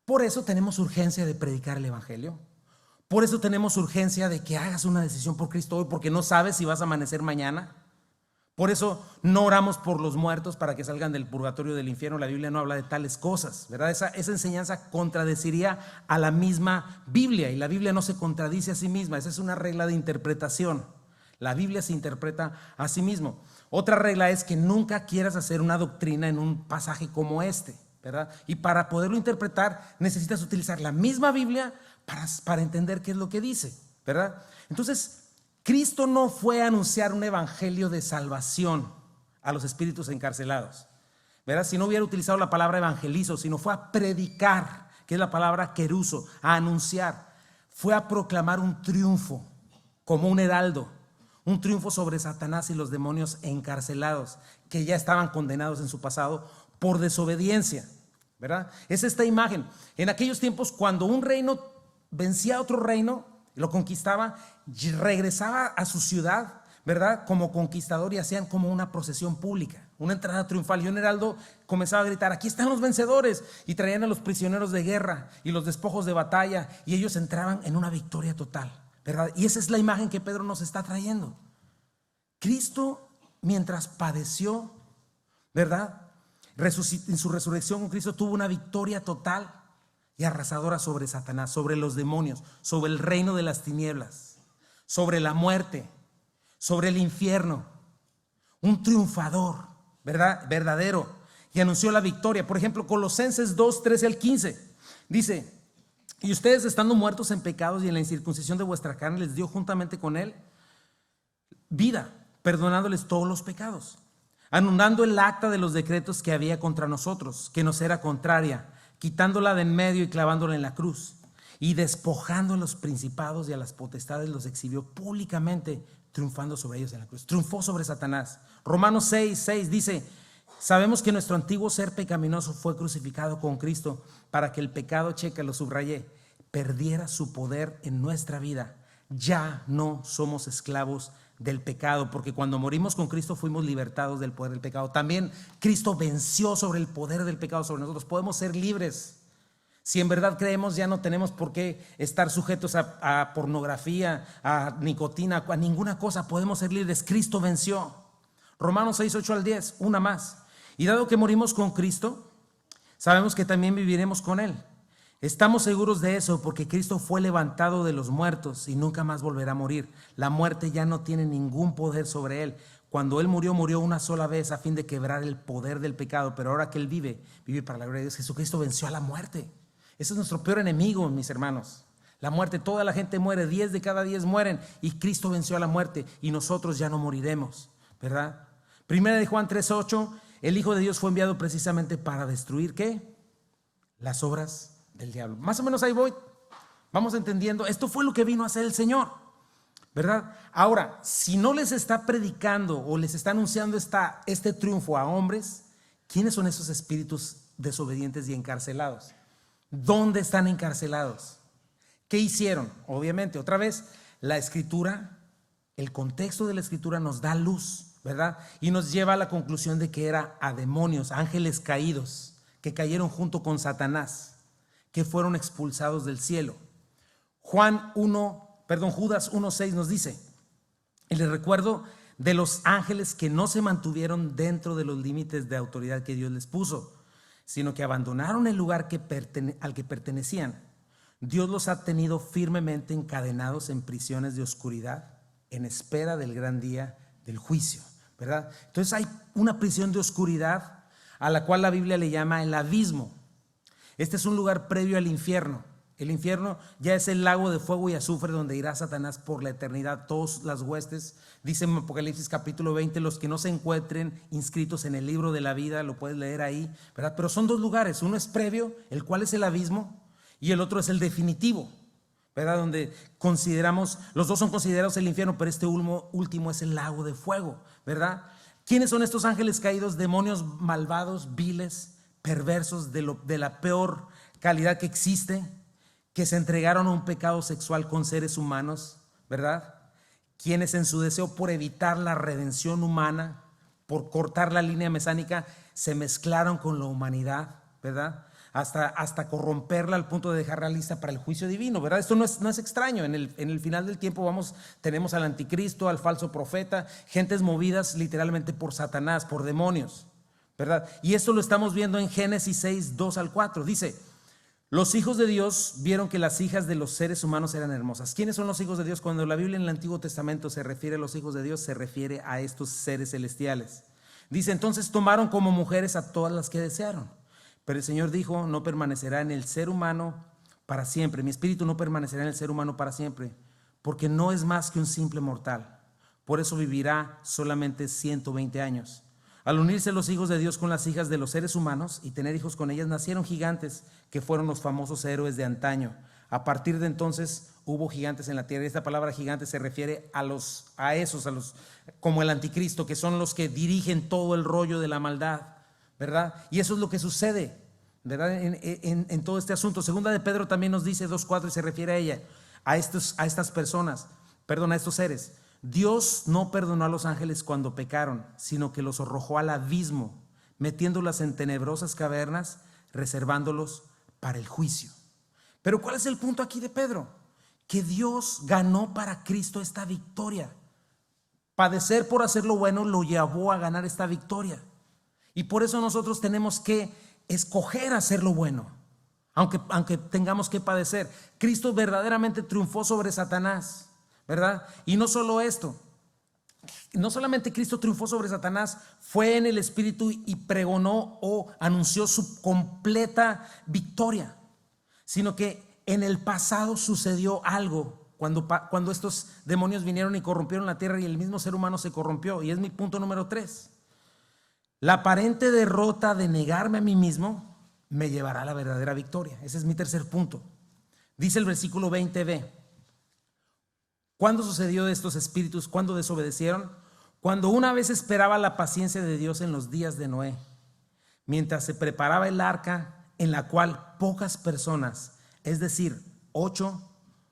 Por eso tenemos urgencia de predicar el evangelio. Por eso tenemos urgencia de que hagas una decisión por Cristo hoy, porque no sabes si vas a amanecer mañana. Por eso no oramos por los muertos para que salgan del purgatorio, del infierno. La Biblia no habla de tales cosas, ¿verdad? Esa enseñanza contradeciría a la misma Biblia, y la Biblia no se contradice a sí misma. Esa es una regla de interpretación. La Biblia se interpreta a sí mismo. Otra regla es que nunca quieras hacer una doctrina en un pasaje como este, ¿verdad? Y para poderlo interpretar necesitas utilizar la misma Biblia para entender qué es lo que dice, ¿verdad? Entonces, Cristo no fue a anunciar un evangelio de salvación a los espíritus encarcelados, ¿verdad? Si no hubiera utilizado la palabra evangelizo, sino fue a predicar, que es la palabra queruso, a anunciar. Fue a proclamar un triunfo como un heraldo, un triunfo sobre Satanás y los demonios encarcelados, que ya estaban condenados en su pasado por desobediencia, ¿verdad? Es esta imagen. En aquellos tiempos, cuando un reino vencía a otro reino, lo conquistaba, regresaba a su ciudad, ¿verdad? Como conquistador, y hacían como una procesión pública, una entrada triunfal, y un heraldo comenzaba a gritar: aquí están los vencedores, y traían a los prisioneros de guerra y los despojos de batalla, y ellos entraban en una victoria total, ¿verdad? Y esa es la imagen que Pedro nos está trayendo. Cristo, mientras padeció, ¿verdad? En su resurrección, Cristo tuvo una victoria total y arrasadora sobre Satanás, sobre los demonios, sobre el reino de las tinieblas, sobre la muerte, sobre el infierno. Un triunfador, ¿verdad? Verdadero, y anunció la victoria. Por ejemplo, Colosenses 2:13-15 dice: y ustedes, estando muertos en pecados y en la incircuncisión de vuestra carne, les dio juntamente con él vida, perdonándoles todos los pecados, anulando el acta de los decretos que había contra nosotros, que nos era contraria, quitándola de en medio y clavándola en la cruz, y despojando a los principados y a las potestades, los exhibió públicamente, triunfando sobre ellos en la cruz. Triunfó sobre Satanás. Romanos 6:6 dice: sabemos que nuestro antiguo ser pecaminoso fue crucificado con Cristo para que el pecado, lo subrayé, perdiera su poder en nuestra vida. Ya no somos esclavos del pecado, porque cuando morimos con Cristo fuimos libertados del poder del pecado. También Cristo venció sobre el poder del pecado sobre nosotros. Podemos ser libres. Si en verdad creemos, ya no tenemos por qué estar sujetos a pornografía, a nicotina, a ninguna cosa. Podemos ser libres. Cristo venció. Romanos 6, 8 al 10, una más. Y dado que morimos con Cristo, sabemos que también viviremos con Él. Estamos seguros de eso porque Cristo fue levantado de los muertos y nunca más volverá a morir. La muerte ya no tiene ningún poder sobre Él. Cuando Él murió, murió una sola vez a fin de quebrar el poder del pecado. Pero ahora que Él vive, vive para la gloria de Dios. Jesucristo venció a la muerte. Ese es nuestro peor enemigo, mis hermanos. La muerte, toda la gente muere, 10 de cada 10 mueren y Cristo venció a la muerte y nosotros ya no moriremos, ¿verdad? Primera de Juan 3:8, el Hijo de Dios fue enviado precisamente para destruir, ¿qué? Las obras del diablo. Más o menos ahí voy. Vamos entendiendo. Esto fue lo que vino a hacer el Señor, ¿verdad? Ahora, si no les está predicando o les está anunciando este triunfo a hombres, ¿quiénes son esos espíritus desobedientes y encarcelados? ¿Dónde están encarcelados? ¿Qué hicieron? Obviamente, otra vez, la Escritura, el contexto de la Escritura nos da luz, ¿verdad? Y nos lleva a la conclusión de que era a demonios, ángeles caídos, que cayeron junto con Satanás, que fueron expulsados del cielo. Judas 1:6 nos dice, y les recuerdo de los ángeles que no se mantuvieron dentro de los límites de autoridad que Dios les puso, sino que abandonaron el lugar al que pertenecían. Dios los ha tenido firmemente encadenados en prisiones de oscuridad, en espera del gran día del juicio, ¿verdad? Entonces hay una prisión de oscuridad a la cual la Biblia le llama el abismo. Este es un lugar previo al infierno. El infierno ya es el lago de fuego y azufre donde irá Satanás por la eternidad, todas las huestes. Dice en Apocalipsis capítulo 20, los que no se encuentren inscritos en el libro de la vida, lo puedes leer ahí, ¿verdad? Pero son dos lugares, uno es previo, el cual es el abismo, y el otro es el definitivo, ¿verdad? Donde consideramos, los dos son considerados el infierno, pero este último es el lago de fuego, ¿verdad? ¿Quiénes son estos ángeles caídos? Demonios malvados, viles, perversos, de la peor calidad que existe, que se entregaron a un pecado sexual con seres humanos, ¿verdad? Quienes en su deseo por evitar la redención humana, por cortar la línea mesánica, se mezclaron con la humanidad, ¿verdad? Hasta corromperla al punto de dejarla lista para el juicio divino, ¿verdad? Esto no es extraño. En el final del tiempo tenemos al anticristo, al falso profeta, gentes movidas literalmente por Satanás, por demonios, ¿verdad? Y esto lo estamos viendo en Génesis 6, 2 al 4. Dice, los hijos de Dios vieron que las hijas de los seres humanos eran hermosas. ¿Quiénes son los hijos de Dios? Cuando la Biblia en el Antiguo Testamento se refiere a los hijos de Dios, se refiere a estos seres celestiales. Dice, entonces tomaron como mujeres a todas las que desearon. Pero el Señor dijo, no permanecerá en el ser humano para siempre. Mi espíritu no permanecerá en el ser humano para siempre, porque no es más que un simple mortal. Por eso vivirá solamente 120 años. Al unirse los hijos de Dios con las hijas de los seres humanos y tener hijos con ellas, nacieron gigantes que fueron los famosos héroes de antaño. A partir de entonces hubo gigantes en la tierra. Esta palabra gigante se refiere a esos como el anticristo, que son los que dirigen todo el rollo de la maldad, ¿verdad? Y eso es lo que sucede, ¿verdad? En todo este asunto. Segunda de Pedro también nos dice 2:4 y se refiere a ella, a estas personas, a estos seres. Dios no perdonó a los ángeles cuando pecaron, sino que los arrojó al abismo, metiéndolas en tenebrosas cavernas, reservándolos para el juicio. Pero ¿cuál es el punto aquí de Pedro? Que Dios ganó para Cristo esta victoria. Padecer por hacer lo bueno lo llevó a ganar esta victoria. Y por eso nosotros tenemos que escoger hacer lo bueno, aunque tengamos que padecer. Cristo verdaderamente triunfó sobre Satanás, ¿verdad? Y no solo esto, no solamente Cristo triunfó sobre Satanás, fue en el Espíritu y pregonó o anunció su completa victoria, sino que en el pasado sucedió algo cuando estos demonios vinieron y corrompieron la tierra y el mismo ser humano se corrompió. Y es mi punto número 3. La aparente derrota de negarme a mí mismo me llevará a la verdadera victoria. Ese es mi tercer punto. Dice el versículo 20b. ¿Cuándo sucedió estos espíritus? ¿Cuándo desobedecieron? Cuando una vez esperaba la paciencia de Dios en los días de Noé, mientras se preparaba el arca en la cual pocas personas, es decir, 8,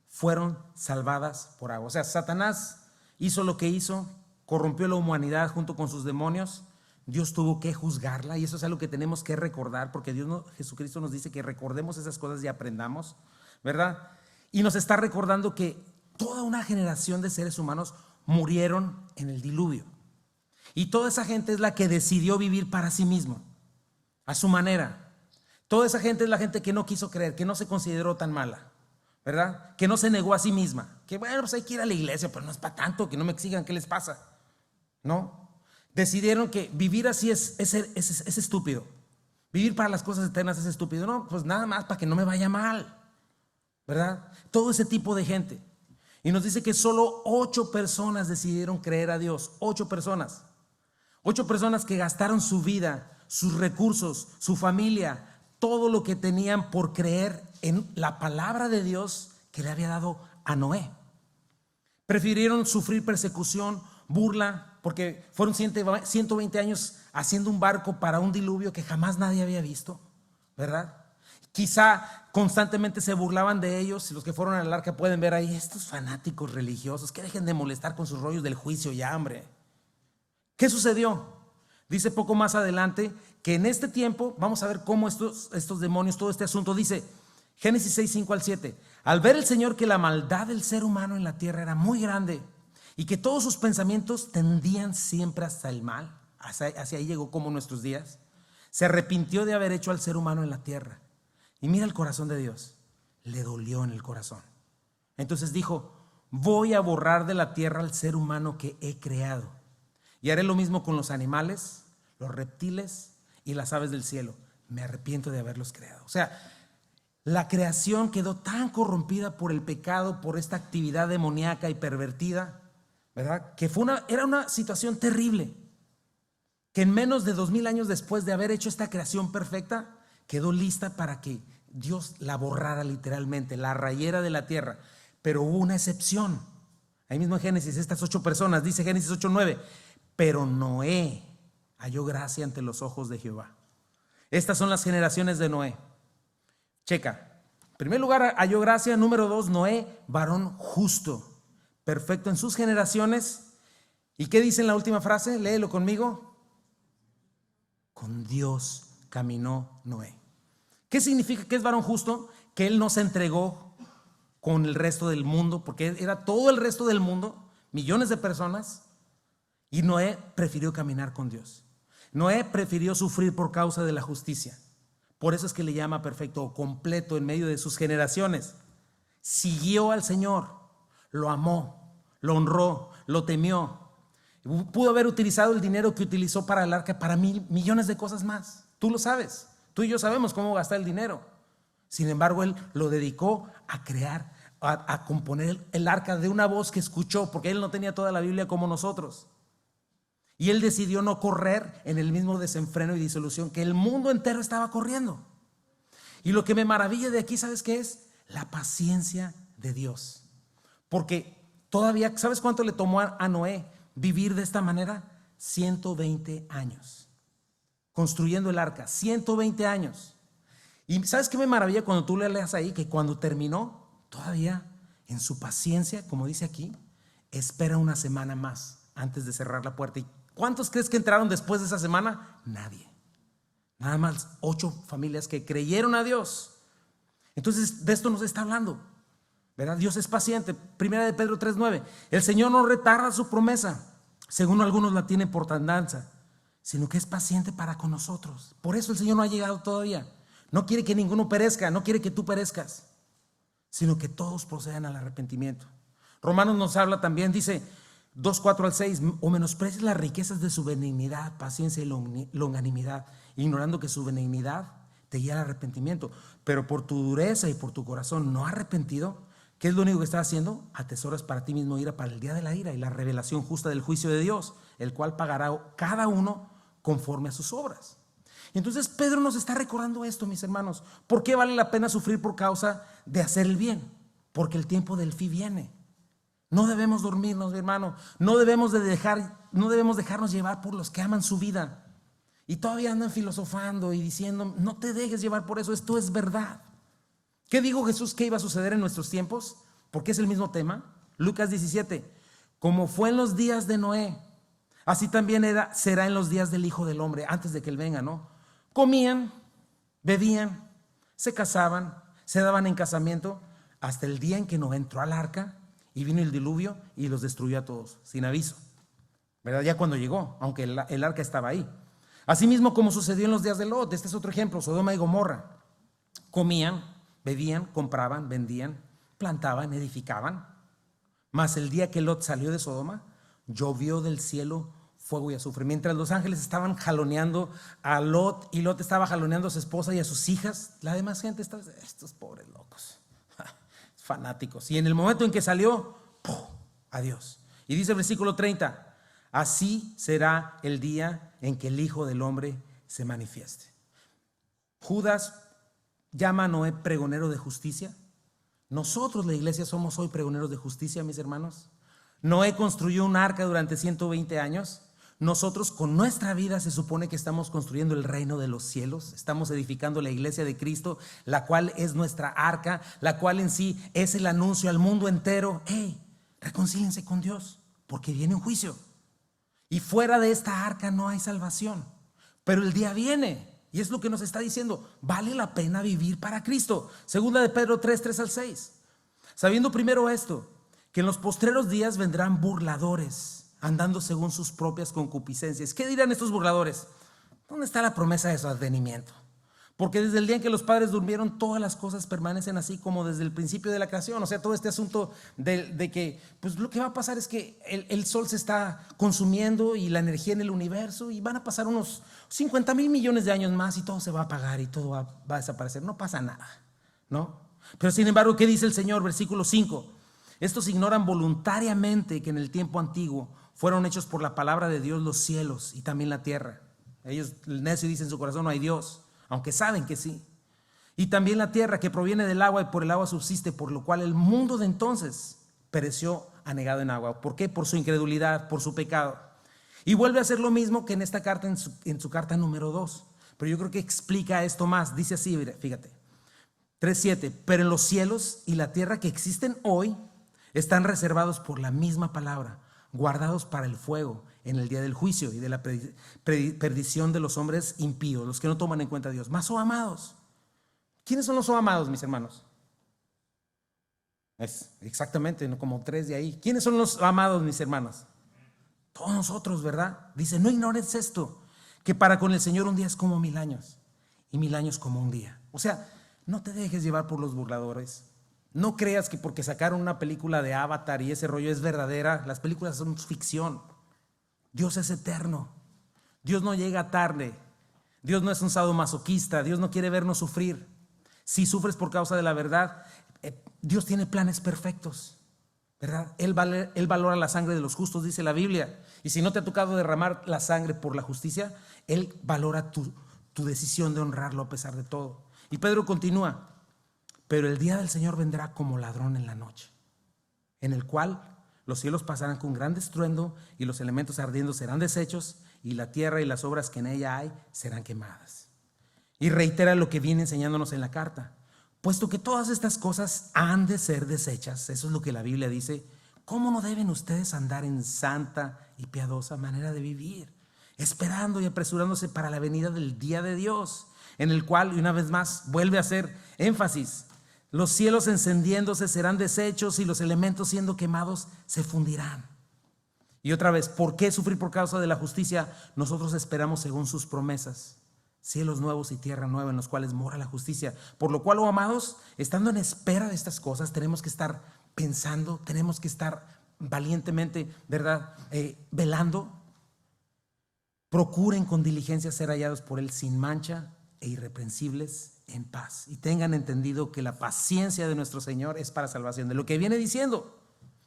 fueron salvadas por agua. O sea, Satanás hizo lo que hizo, corrompió la humanidad junto con sus demonios, Dios tuvo que juzgarla, y eso es algo que tenemos que recordar, porque Jesucristo nos dice que recordemos esas cosas y aprendamos, ¿verdad? Y nos está recordando que toda una generación de seres humanos murieron en el diluvio, y toda esa gente es la que decidió vivir para sí mismo, a su manera. Toda esa gente es la gente que no quiso creer, que no se consideró tan mala, ¿verdad? Que no se negó a sí misma, que bueno, pues hay que ir a la iglesia, pero no es para tanto, que no me exigan, ¿qué les pasa? ¿No? Decidieron que vivir así es estúpido. Vivir para las cosas eternas es estúpido. No, pues nada más para que no me vaya mal, ¿verdad? Todo ese tipo de gente. Y nos dice que solo 8 personas decidieron creer a Dios. 8 personas. 8 personas que gastaron su vida, sus recursos, su familia, todo lo que tenían por creer en la palabra de Dios que le había dado a Noé. Prefirieron sufrir persecución, burla, porque fueron 120 años haciendo un barco para un diluvio que jamás nadie había visto, ¿verdad? Quizá constantemente se burlaban de ellos, y los que fueron al arca pueden ver ahí, estos fanáticos religiosos, que dejen de molestar con sus rollos del juicio ya, hombre. ¿Qué sucedió? Dice poco más adelante que en este tiempo, vamos a ver cómo estos demonios, todo este asunto, dice Génesis 6, 5 al 7, al ver el Señor que la maldad del ser humano en la tierra era muy grande, y que todos sus pensamientos tendían siempre hasta el mal, hacia ahí llegó como nuestros días, se arrepintió de haber hecho al ser humano en la tierra. Y mira el corazón de Dios, le dolió en el corazón. Entonces dijo, voy a borrar de la tierra al ser humano que he creado, y haré lo mismo con los animales, los reptiles y las aves del cielo. Me arrepiento de haberlos creado. O sea, la creación quedó tan corrompida por el pecado, por esta actividad demoníaca y pervertida, ¿verdad? Que era una situación terrible, que en menos de 2000 años después de haber hecho esta creación perfecta, quedó lista para que Dios la borrara literalmente, la rayera de la tierra. Pero hubo una excepción. Ahí mismo en Génesis, estas 8 personas, dice Génesis 8:9, pero Noé halló gracia ante los ojos de Jehová. Estas son las generaciones de Noé. Checa. En primer lugar, halló gracia. Número 2, Noé, varón justo, perfecto en sus generaciones. ¿Y qué dice en la última frase? Léelo conmigo. Con Dios caminó Noé. ¿Qué significa que es varón justo? Que él no se entregó con el resto del mundo, porque era todo el resto del mundo, millones de personas, y Noé prefirió caminar con Dios. Noé prefirió sufrir por causa de la justicia. Por eso es que le llama perfecto o completo en medio de sus generaciones. Siguió al Señor, lo amó, lo honró, lo temió. Pudo haber utilizado el dinero que utilizó para el arca para millones de cosas más. Tú lo sabes, tú y yo sabemos cómo gastar el dinero. Sin embargo, él lo dedicó a crear, a componer el arca de una voz que escuchó, porque él no tenía toda la Biblia como nosotros. Y él decidió no correr en el mismo desenfreno y disolución que el mundo entero estaba corriendo. Y lo que me maravilla de aquí, ¿sabes qué es? La paciencia de Dios. Porque todavía, ¿sabes cuánto le tomó a Noé vivir de esta manera? 120 años. Construyendo el arca, 120 años. Y ¿sabes qué me maravilla cuando tú le leas ahí? Que cuando terminó, todavía en su paciencia, como dice aquí, espera una semana más antes de cerrar la puerta. ¿Y cuántos crees que entraron después de esa semana? Nadie. Nada más 8 familias que creyeron a Dios. Entonces, de esto nos está hablando, ¿verdad? Dios es paciente. Primera de Pedro 3:9. El Señor no retarda su promesa, según algunos la tienen por tardanza, sino que es paciente para con nosotros. Por eso el Señor no ha llegado todavía. No quiere que ninguno perezca, no quiere que tú perezcas, sino que todos procedan al arrepentimiento. Romanos nos habla también, dice 2:4 al 6, o menosprecies las riquezas de su benignidad, paciencia y longanimidad, ignorando que su benignidad te guía al arrepentimiento, pero por tu dureza y por tu corazón no arrepentido, ¿qué es lo único que estás haciendo? Atesoras para ti mismo ira para el día de la ira y la revelación justa del juicio de Dios, el cual pagará cada uno conforme a sus obras. Entonces Pedro nos está recordando esto, mis hermanos. ¿Por qué vale la pena sufrir por causa de hacer el bien? Porque el tiempo del fin viene. No debemos dormirnos, mi hermano. No debemos dejarnos llevar por los que aman su vida y todavía andan filosofando y diciendo, no te dejes llevar por eso, esto es verdad. ¿Qué dijo Jesús que iba a suceder en nuestros tiempos? Porque es el mismo tema. Lucas 17, Como fue en los días de Noé, así también será en los días del Hijo del Hombre, antes de que Él venga, ¿no? Comían, bebían, se casaban, se daban en casamiento, hasta el día en que Noé entró al arca y vino el diluvio y los destruyó a todos, sin aviso, ¿verdad? Ya cuando llegó, aunque el arca estaba ahí. Asimismo, como sucedió en los días de Lot, este es otro ejemplo, Sodoma y Gomorra. Comían, bebían, compraban, vendían, plantaban, edificaban. Mas el día que Lot salió de Sodoma, llovió del cielo fuego y azufre. Mientras los ángeles estaban jaloneando a Lot y Lot estaba jaloneando a su esposa y a sus hijas, la demás gente estaba, estos pobres locos, fanáticos. Y en el momento en que salió, ¡pum!, adiós. Y dice el versículo 30, así será el día en que el Hijo del Hombre se manifieste. Judas llama a Noé pregonero de justicia. Nosotros, la iglesia, somos hoy pregoneros de justicia, mis hermanos. Noé construyó un arca durante 120 años. Nosotros con nuestra vida se supone que estamos construyendo el reino de los cielos. Estamos edificando la iglesia de Cristo, la cual es nuestra arca, la cual en sí es el anuncio al mundo entero. Hey, reconcíliense con Dios, porque viene un juicio. Y fuera de esta arca no hay salvación. Pero el día viene. Y es lo que nos está diciendo, vale la pena vivir para Cristo. Segunda de Pedro 3:3-6. Sabiendo primero esto, que en los postreros días vendrán burladores, andando según sus propias concupiscencias. ¿Qué dirán estos burladores? ¿Dónde está la promesa de su advenimiento? Porque desde el día en que los padres durmieron, todas las cosas permanecen así como desde el principio de la creación. O sea, todo este asunto de que pues lo que va a pasar es que el sol se está consumiendo y la energía en el universo, y van a pasar unos 50,000 millones de años más y todo se va a apagar y todo va a desaparecer. No pasa nada, ¿no? Pero sin embargo, ¿qué dice el Señor? Versículo 5. Estos ignoran voluntariamente que en el tiempo antiguo fueron hechos por la palabra de Dios los cielos y también la tierra. Ellos, el necio, dice en su corazón, no hay Dios, aunque saben que sí. Y también la tierra, que proviene del agua y por el agua subsiste, por lo cual el mundo de entonces pereció anegado en agua. ¿Por qué? Por su incredulidad, por su pecado. Y vuelve a hacer lo mismo que en esta carta, en su carta número 2. Pero yo creo que explica esto más. Dice así, fíjate, 3:7. Pero en los cielos y la tierra que existen hoy están reservados por la misma palabra, guardados para el fuego en el día del juicio y de la perdición de los hombres impíos, los que no toman en cuenta a Dios. Más, oh amados. ¿Quiénes son los oh amados, mis hermanos? Es exactamente, ¿no? Como 3 de ahí. ¿Quiénes son los amados, mis hermanos? Todos nosotros, ¿verdad? Dice, no ignores esto, que para con el Señor un día es como 1000 años y 1000 años como un día. O sea, no te dejes llevar por los burladores. No creas que porque sacaron una película de Avatar y ese rollo es verdadera. Las películas son ficción. Dios es eterno. Dios no llega tarde. Dios no es un sadomasoquista. Dios no quiere vernos sufrir. Si sufres por causa de la verdad, Dios tiene planes perfectos, ¿verdad? Él valora la sangre de los justos, dice la Biblia. Y si no te ha tocado derramar la sangre por la justicia, Él valora tu decisión de honrarlo a pesar de todo. Y Pedro continúa, pero el día del Señor vendrá como ladrón en la noche, en el cual los cielos pasarán con gran estruendo y los elementos ardiendo serán deshechos y la tierra y las obras que en ella hay serán quemadas. Y reitera lo que viene enseñándonos en la carta. Puesto que todas estas cosas han de ser deshechas, eso es lo que la Biblia dice, ¿cómo no deben ustedes andar en santa y piadosa manera de vivir, esperando y apresurándose para la venida del día de Dios, en el cual, y una vez más, vuelve a hacer énfasis, los cielos encendiéndose serán deshechos y los elementos siendo quemados se fundirán? Y otra vez, ¿por qué sufrir por causa de la justicia? Nosotros esperamos según sus promesas cielos nuevos y tierra nueva en los cuales mora la justicia. Por lo cual, oh amados, estando en espera de estas cosas, tenemos que estar pensando, tenemos que estar valientemente, ¿verdad? Velando. Procuren con diligencia ser hallados por Él sin mancha e irreprensibles en paz. Y tengan entendido que la paciencia de nuestro Señor es para salvación. De lo que viene diciendo,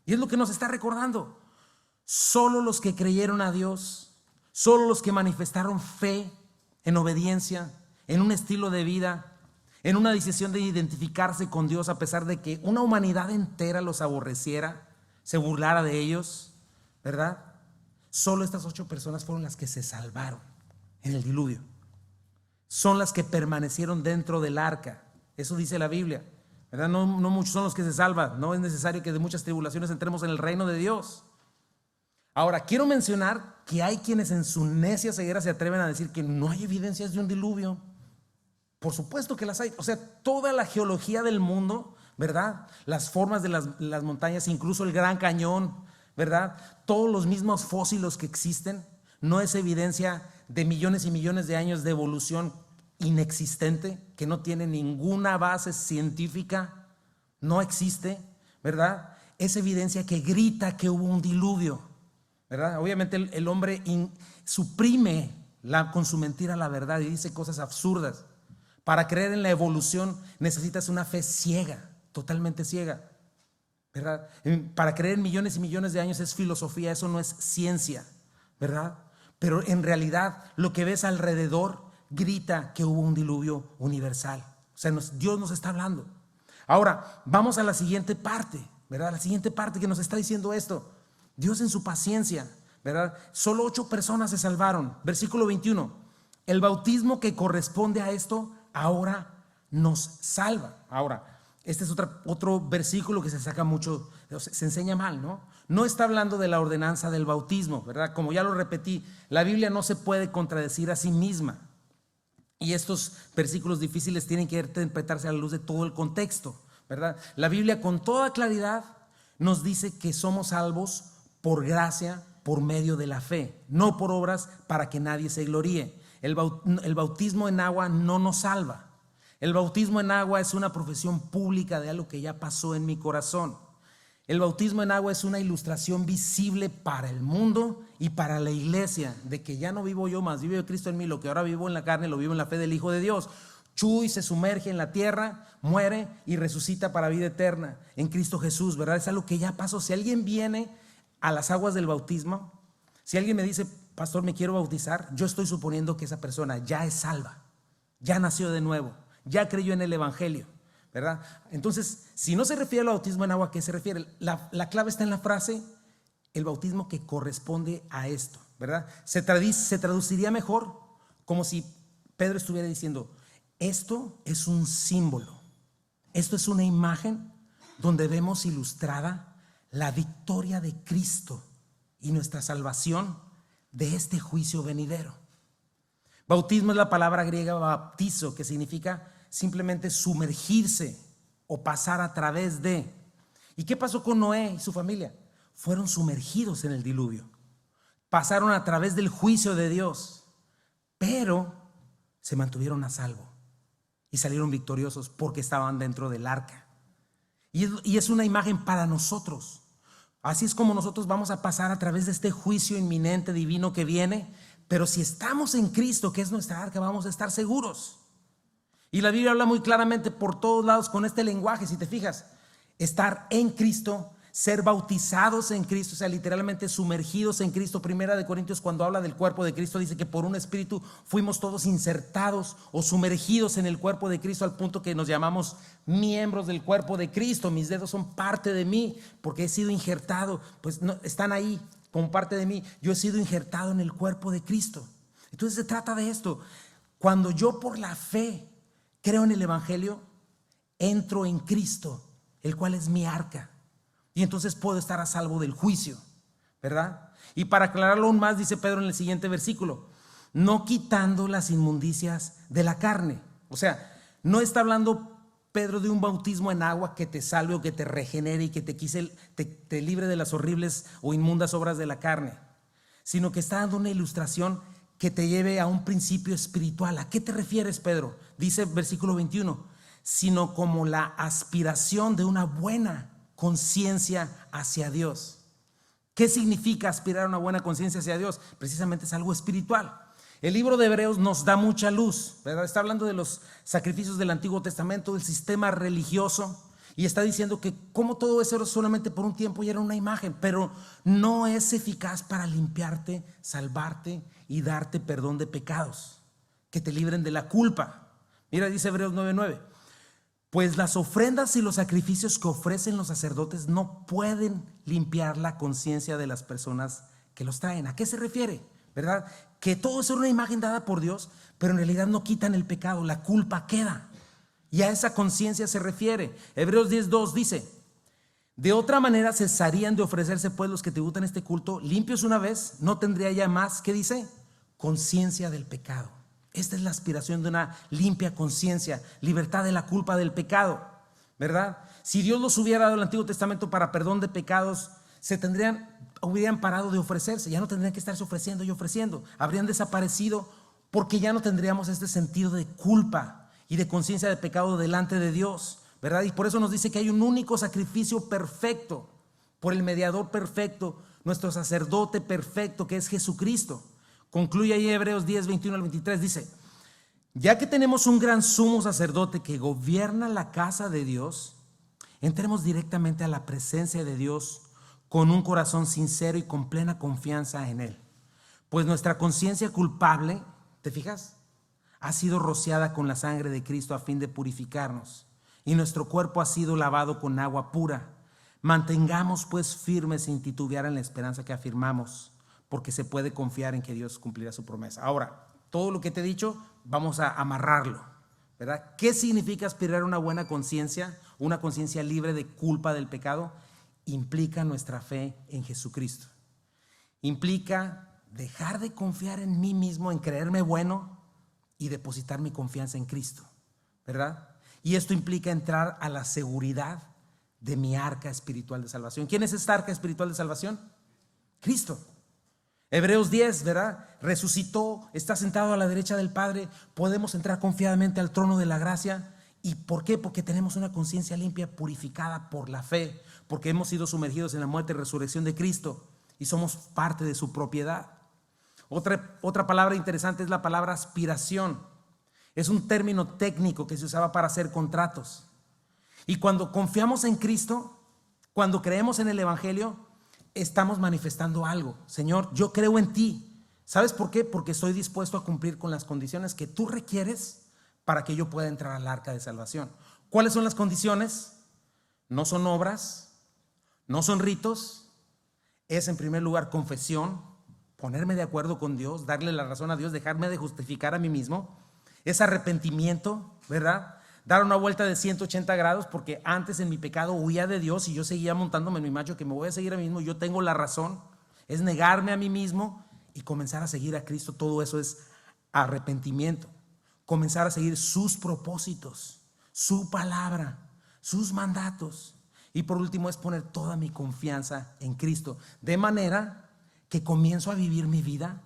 y es lo que nos está recordando. Solo los que creyeron a Dios, solo los que manifestaron fe en obediencia, en un estilo de vida, en una decisión de identificarse con Dios a pesar de que una humanidad entera los aborreciera, se burlara de ellos, ¿verdad? Solo estas 8 personas fueron las que se salvaron en el diluvio. Son las que permanecieron dentro del arca. Eso dice la Biblia, ¿verdad? No muchos son los que se salvan. No es necesario que de muchas tribulaciones entremos en el reino de Dios. Ahora, quiero mencionar que hay quienes en su necia ceguera se atreven a decir que no hay evidencias de un diluvio. Por supuesto que las hay. O sea, toda la geología del mundo, ¿verdad? Las formas de las montañas, incluso el Gran Cañón, ¿verdad? Todos los mismos fósiles que existen, no es evidencia de millones y millones de años de evolución inexistente, que no tiene ninguna base científica, no existe, ¿verdad? Es evidencia que grita que hubo un diluvio, ¿verdad? Obviamente el hombre suprime con su mentira la verdad y dice cosas absurdas. Para creer en la evolución necesitas una fe ciega, totalmente ciega, ¿verdad? Para creer en millones y millones de años es filosofía, eso no es ciencia, ¿verdad? Pero en realidad lo que ves alrededor grita que hubo un diluvio universal. O sea, Dios nos está hablando. Ahora, vamos a la siguiente parte, ¿verdad? La siguiente parte que nos está diciendo esto. Dios en su paciencia, ¿verdad? Solo 8 personas se salvaron. Versículo 21. El bautismo que corresponde a esto ahora nos salva. Ahora, este es otro versículo que se saca mucho, se enseña mal, ¿no? No está hablando de la ordenanza del bautismo, ¿verdad? Como ya lo repetí, la Biblia no se puede contradecir a sí misma. Y estos versículos difíciles tienen que interpretarse a la luz de todo el contexto, ¿verdad? La Biblia con toda claridad nos dice que somos salvos por gracia, por medio de la fe, no por obras para que nadie se gloríe. El bautismo en agua no nos salva. El bautismo en agua es una profesión pública de algo que ya pasó en mi corazón. El bautismo en agua es una ilustración visible para el mundo y para la iglesia de que ya no vivo yo más, vive Cristo en mí. Lo que ahora vivo en la carne lo vivo en la fe del Hijo de Dios. Chuy se sumerge en la tierra, muere y resucita para vida eterna en Cristo Jesús, ¿verdad? Es algo que ya pasó. Si alguien viene a las aguas del bautismo, si alguien me dice, pastor, me quiero bautizar, yo estoy suponiendo que esa persona ya es salva, ya nació de nuevo, ya creyó en el evangelio, ¿verdad? Entonces, si no se refiere al bautismo en agua, ¿a qué se refiere? La clave está en la frase, el bautismo que corresponde a esto, ¿verdad? Se traduciría mejor como si Pedro estuviera diciendo, esto es un símbolo, esto es una imagen donde vemos ilustrada la victoria de Cristo y nuestra salvación de este juicio venidero. Bautismo es la palabra griega baptizo, que significa simplemente sumergirse o pasar a través de. ¿Y qué pasó con Noé y su familia? Fueron sumergidos en el diluvio, pasaron a través del juicio de Dios, pero se mantuvieron a salvo y salieron victoriosos porque estaban dentro del arca. Y es una imagen para nosotros. Así es como nosotros vamos a pasar a través de este juicio inminente divino que viene, pero si estamos en Cristo, que es nuestra arca, vamos a estar seguros. Y la Biblia habla muy claramente por todos lados con este lenguaje, si te fijas, estar en Cristo, ser bautizados en Cristo, o sea, literalmente sumergidos en Cristo. Primera de Corintios, cuando habla del cuerpo de Cristo, dice que por un espíritu fuimos todos insertados o sumergidos en el cuerpo de Cristo, al punto que nos llamamos miembros del cuerpo de Cristo. Mis dedos son parte de mí porque he sido injertado, pues no, están ahí como parte de mí. Yo he sido injertado en el cuerpo de Cristo. Entonces se trata de esto. Cuando yo por la fe creo en el evangelio, entro en Cristo, el cual es mi arca. Y entonces puedo estar a salvo del juicio, ¿verdad? Y para aclararlo aún más, dice Pedro en el siguiente versículo, no quitando las inmundicias de la carne. O sea, no está hablando Pedro de un bautismo en agua que te salve o que te regenere y que te libre de las horribles o inmundas obras de la carne, sino que está dando una ilustración que te lleve a un principio espiritual. ¿A qué te refieres, Pedro? Dice versículo 21, sino como la aspiración de una buena conciencia hacia Dios. ¿Qué significa aspirar a una buena conciencia hacia Dios? Precisamente es algo espiritual. El libro de Hebreos nos da mucha luz, ¿verdad? Está hablando de los sacrificios del Antiguo Testamento, del sistema religioso, y está diciendo que como todo eso era solamente por un tiempo y era una imagen, pero no es eficaz para limpiarte, salvarte y darte perdón de pecados, que te libren de la culpa. Mira, dice Hebreos 9:9. Pues las ofrendas y los sacrificios que ofrecen los sacerdotes no pueden limpiar la conciencia de las personas que los traen. ¿A qué se refiere? ¿Verdad? Que todo es una imagen dada por Dios, pero en realidad no quitan el pecado, la culpa queda. Y a esa conciencia se refiere. Hebreos 10:2 dice, De otra manera cesarían de ofrecerse pues los que tributan este culto, limpios una vez, no tendría ya más, ¿qué dice? Conciencia del pecado. Esta es la aspiración de una limpia conciencia, libertad de la culpa del pecado, ¿verdad? Si Dios los hubiera dado el Antiguo Testamento para perdón de pecados, hubieran parado de ofrecerse, ya no tendrían que estarse ofreciendo y ofreciendo, habrían desaparecido porque ya no tendríamos este sentido de culpa y de conciencia de pecado delante de Dios, ¿verdad? Y por eso nos dice que hay un único sacrificio perfecto por el mediador perfecto, nuestro sacerdote perfecto, que es Jesucristo. Concluye ahí Hebreos 10, 21 al 23, dice: ya que tenemos un gran sumo sacerdote que gobierna la casa de Dios, entremos directamente a la presencia de Dios con un corazón sincero y con plena confianza en Él. Pues nuestra conciencia culpable, ¿te fijas?, ha sido rociada con la sangre de Cristo a fin de purificarnos, y nuestro cuerpo ha sido lavado con agua pura. Mantengamos pues firmes sin titubear en la esperanza que afirmamos, porque se puede confiar en que Dios cumplirá su promesa. Ahora, todo lo que te he dicho, vamos a amarrarlo, ¿verdad? ¿Qué significa aspirar a una buena conciencia, una conciencia libre de culpa del pecado? Implica nuestra fe en Jesucristo. Implica dejar de confiar en mí mismo, en creerme bueno, y depositar mi confianza en Cristo, ¿verdad? Y esto implica entrar a la seguridad de mi arca espiritual de salvación. ¿Quién es esta arca espiritual de salvación? Cristo. Hebreos 10, ¿verdad? Resucitó, está sentado a la derecha del Padre. Podemos entrar confiadamente al trono de la gracia. ¿Y por qué? Porque tenemos una conciencia limpia, purificada por la fe, porque hemos sido sumergidos en la muerte y resurrección de Cristo y somos parte de su propiedad. Otra palabra interesante es la palabra aspiración. Es un término técnico que se usaba para hacer contratos. Y cuando confiamos en Cristo, cuando creemos en el Evangelio, estamos manifestando algo. Señor, yo creo en ti. ¿Sabes por qué? Porque estoy dispuesto a cumplir con las condiciones que tú requieres para que yo pueda entrar al arca de salvación. ¿Cuáles son las condiciones? No son obras, no son ritos. Es en primer lugar confesión, ponerme de acuerdo con Dios, darle la razón a Dios, dejarme de justificar a mí mismo. Es arrepentimiento, ¿verdad? Dar una vuelta de 180 grados, porque antes en mi pecado huía de Dios y yo seguía montándome en mi macho, que me voy a seguir a mí mismo, yo tengo la razón. Es negarme a mí mismo y comenzar a seguir a Cristo. Todo eso es arrepentimiento. Comenzar a seguir sus propósitos, su palabra, sus mandatos. Y por último es poner toda mi confianza en Cristo, de manera que comienzo a vivir mi vida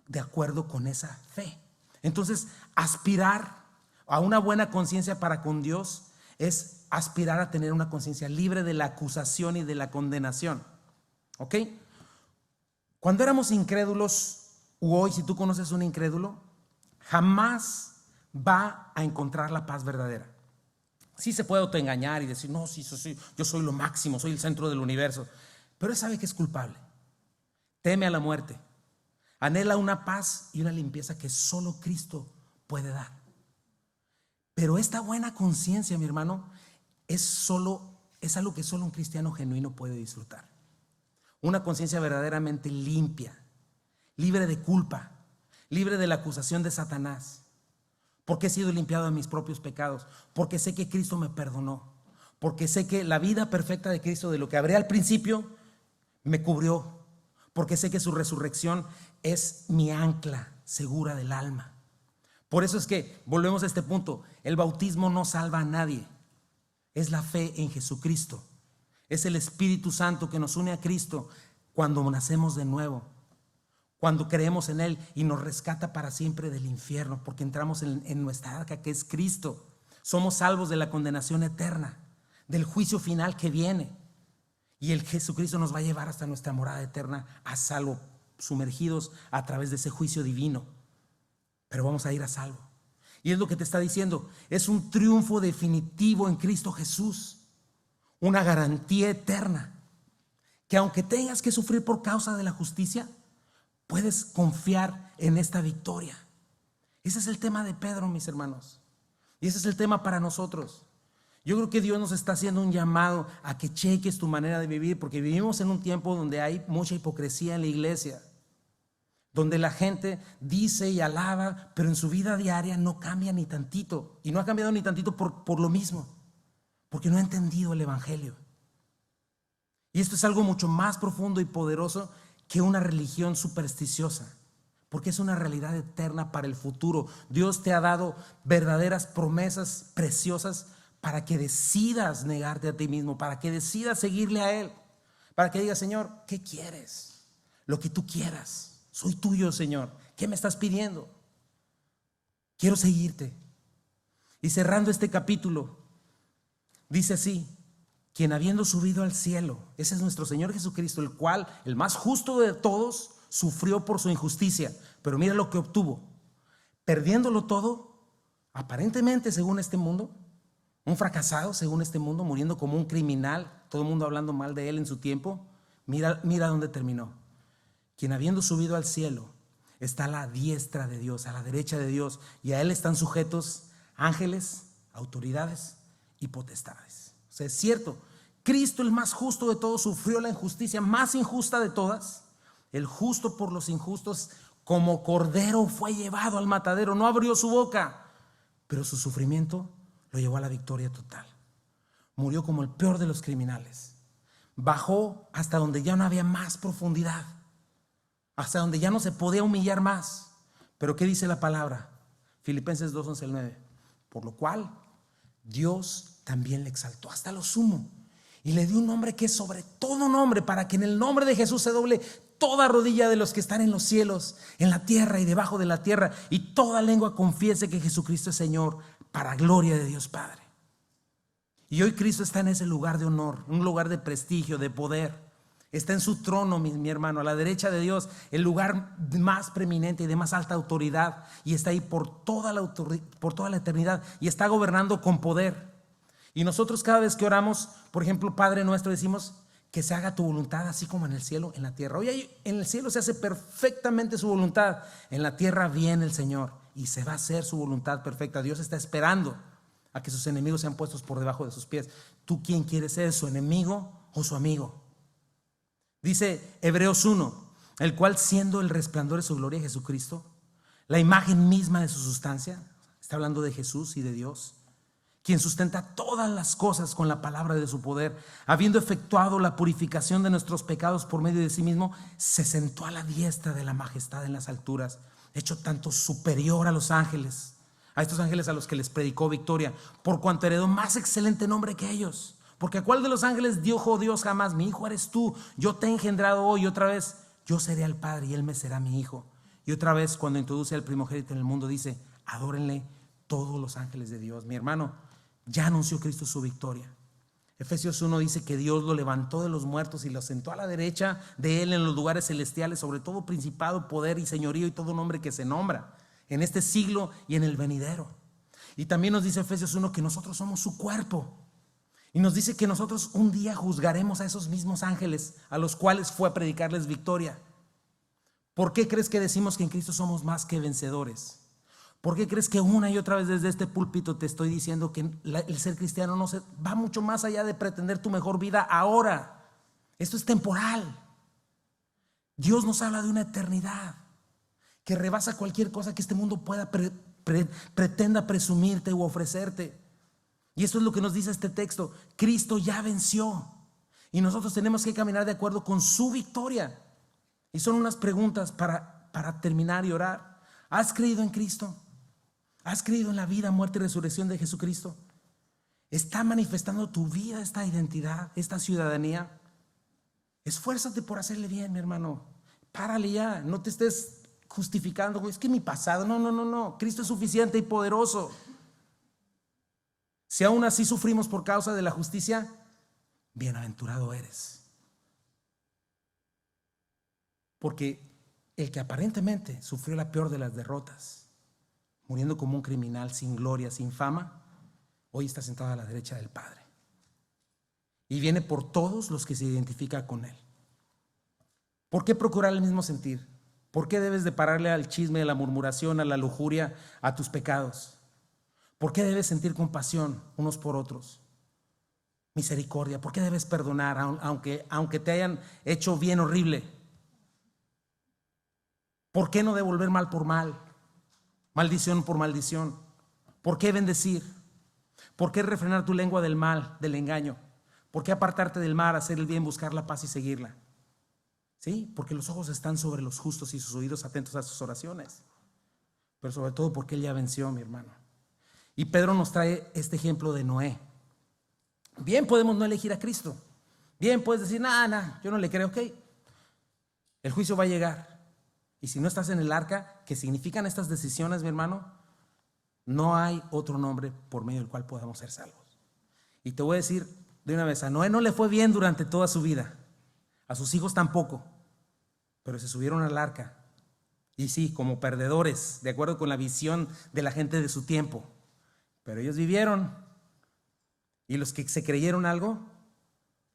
de acuerdo con esa fe. Entonces, aspirar a una buena conciencia para con Dios es aspirar a tener una conciencia libre de la acusación y de la condenación. ¿Ok? Cuando éramos incrédulos, u hoy, si tú conoces un incrédulo, jamás va a encontrar la paz verdadera. Sí se puede autoengañar y decir, no, sí, yo soy lo máximo, soy el centro del universo, pero él sabe que es culpable, teme a la muerte, anhela una paz y una limpieza que solo Cristo puede dar. Pero esta buena conciencia, mi hermano, es algo que solo un cristiano genuino puede disfrutar. Una conciencia verdaderamente limpia, libre de culpa, libre de la acusación de Satanás. Porque he sido limpiado de mis propios pecados, porque sé que Cristo me perdonó, porque sé que la vida perfecta de Cristo, de lo que hablé al principio, me cubrió, porque sé que su resurrección es mi ancla segura del alma. Por eso es que, volvemos a este punto, el bautismo no salva a nadie, es la fe en Jesucristo, es el Espíritu Santo que nos une a Cristo cuando nacemos de nuevo, cuando creemos en Él y nos rescata para siempre del infierno, porque entramos en nuestra arca que es Cristo. Somos salvos de la condenación eterna, del juicio final que viene, y el Jesucristo nos va a llevar hasta nuestra morada eterna a salvo, sumergidos a través de ese juicio divino, pero vamos a ir a salvo. Y es lo que te está diciendo, es un triunfo definitivo en Cristo Jesús, una garantía eterna, que aunque tengas que sufrir por causa de la justicia, puedes confiar en esta victoria. Ese es el tema de Pedro, mis hermanos, y ese es el tema para nosotros. Yo creo que Dios nos está haciendo un llamado a que cheques tu manera de vivir, porque vivimos en un tiempo donde hay mucha hipocresía en la iglesia, donde la gente dice y alaba, pero en su vida diaria no cambia ni tantito, y no ha cambiado ni tantito por lo mismo, porque no ha entendido el evangelio. Y esto es algo mucho más profundo y poderoso que una religión supersticiosa, porque es una realidad eterna para el futuro. Dios te ha dado verdaderas promesas preciosas para que decidas negarte a ti mismo, para que decidas seguirle a Él, para que digas: Señor, ¿qué quieres? Lo que tú quieras. Soy tuyo, Señor. ¿Qué me estás pidiendo? Quiero seguirte. Y cerrando este capítulo, dice así: quien habiendo subido al cielo, ese es nuestro Señor Jesucristo, el cual, el más justo de todos, sufrió por su injusticia, pero mira lo que obtuvo, perdiéndolo todo, aparentemente según este mundo, un fracasado según este mundo, muriendo como un criminal, todo el mundo hablando mal de él en su tiempo. Mira dónde terminó. Quien habiendo subido al cielo está a la diestra de Dios, a la derecha de Dios, y a él están sujetos ángeles, autoridades y potestades. O sea, es cierto, Cristo, el más justo de todos, sufrió la injusticia más injusta de todas. El justo por los injustos, como cordero fue llevado al matadero, no abrió su boca, pero su sufrimiento lo llevó a la victoria total. Murió como el peor de los criminales, bajó hasta donde ya no había más profundidad, hasta donde ya no se podía humillar más. Pero ¿qué dice la palabra? Filipenses 2:11-9. Por lo cual Dios también le exaltó hasta lo sumo y le dio un nombre que es sobre todo nombre, para que en el nombre de Jesús se doble toda rodilla de los que están en los cielos, en la tierra y debajo de la tierra, y toda lengua confiese que Jesucristo es Señor, para gloria de Dios Padre. Y hoy Cristo está en ese lugar de honor, un lugar de prestigio, de poder. Está en su trono, mi hermano, a la derecha de Dios, el lugar más preeminente y de más alta autoridad, y está ahí por toda la eternidad, y está gobernando con poder. Y nosotros cada vez que oramos, por ejemplo, Padre nuestro, decimos: que se haga tu voluntad, así como en el cielo, en la tierra. Hoy en el cielo se hace perfectamente su voluntad, en la tierra viene el Señor y se va a hacer su voluntad perfecta. Dios está esperando a que sus enemigos sean puestos por debajo de sus pies. ¿Tú quién quieres ser, su enemigo o su amigo? Dice Hebreos 1, el cual, siendo el resplandor de su gloria, Jesucristo, la imagen misma de su sustancia, está hablando de Jesús y de Dios, quien sustenta todas las cosas con la palabra de su poder, habiendo efectuado la purificación de nuestros pecados por medio de sí mismo, se sentó a la diestra de la majestad en las alturas, hecho tanto superior a los ángeles, a estos ángeles a los que les predicó victoria, por cuanto heredó más excelente nombre que ellos. Porque ¿a cuál de los ángeles dijo Dios jamás: mi hijo eres tú, yo te he engendrado hoy? Y otra vez: yo seré el Padre y él me será mi hijo. Y otra vez, cuando introduce al primogénito en el mundo, dice: adórenle todos los ángeles de Dios. Mi hermano, ya anunció Cristo su victoria. Efesios 1 dice que Dios lo levantó de los muertos y lo sentó a la derecha de él en los lugares celestiales, sobre todo principado, poder y señorío y todo nombre que se nombra, en este siglo y en el venidero. Y también nos dice Efesios 1 que nosotros somos su cuerpo. Y nos dice que nosotros un día juzgaremos a esos mismos ángeles a los cuales fue a predicarles victoria. ¿Por qué crees que decimos que en Cristo somos más que vencedores? ¿Por qué crees que una y otra vez desde este púlpito te estoy diciendo que el ser cristiano no se va mucho más allá de pretender tu mejor vida ahora? Esto es temporal. Dios nos habla de una eternidad que rebasa cualquier cosa que este mundo pueda pretenda presumirte u ofrecerte. Y eso es lo que nos dice este texto: Cristo ya venció y nosotros tenemos que caminar de acuerdo con su victoria. Y son unas preguntas para terminar y orar. ¿Has creído en Cristo? ¿Has creído en la vida, muerte y resurrección de Jesucristo? ¿Está manifestando tu vida esta identidad, esta ciudadanía? Esfuérzate por hacerle bien, mi hermano. Párale ya, no te estés justificando: es que mi pasado. No, Cristo es suficiente y poderoso. Si aún así sufrimos por causa de la justicia, bienaventurado eres. Porque el que aparentemente sufrió la peor de las derrotas, muriendo como un criminal, sin gloria, sin fama, hoy está sentado a la derecha del Padre. Y viene por todos los que se identifican con Él. ¿Por qué procurar el mismo sentir? ¿Por qué debes de pararle al chisme, a la murmuración, a la lujuria, a tus pecados? ¿Por qué debes sentir compasión unos por otros? Misericordia. ¿Por qué debes perdonar aunque te hayan hecho bien horrible? ¿Por qué no devolver mal por mal? Maldición por maldición. ¿Por qué bendecir? ¿Por qué refrenar tu lengua del mal, del engaño? ¿Por qué apartarte del mal, hacer el bien, buscar la paz y seguirla? Sí, porque los ojos están sobre los justos y sus oídos atentos a sus oraciones. Pero sobre todo porque Él ya venció, mi hermano. Y Pedro nos trae este ejemplo de Noé. Bien podemos no elegir a Cristo. Bien puedes decir, nada, yo no le creo, ok. El juicio va a llegar. Y si no estás en el arca, ¿qué significan estas decisiones, mi hermano? No hay otro nombre por medio del cual podamos ser salvos. Y te voy a decir de una vez, a Noé no le fue bien durante toda su vida. A sus hijos tampoco. Pero se subieron al arca. Y sí, como perdedores, de acuerdo con la visión de la gente de su tiempo. Pero ellos vivieron. Y los que se creyeron algo,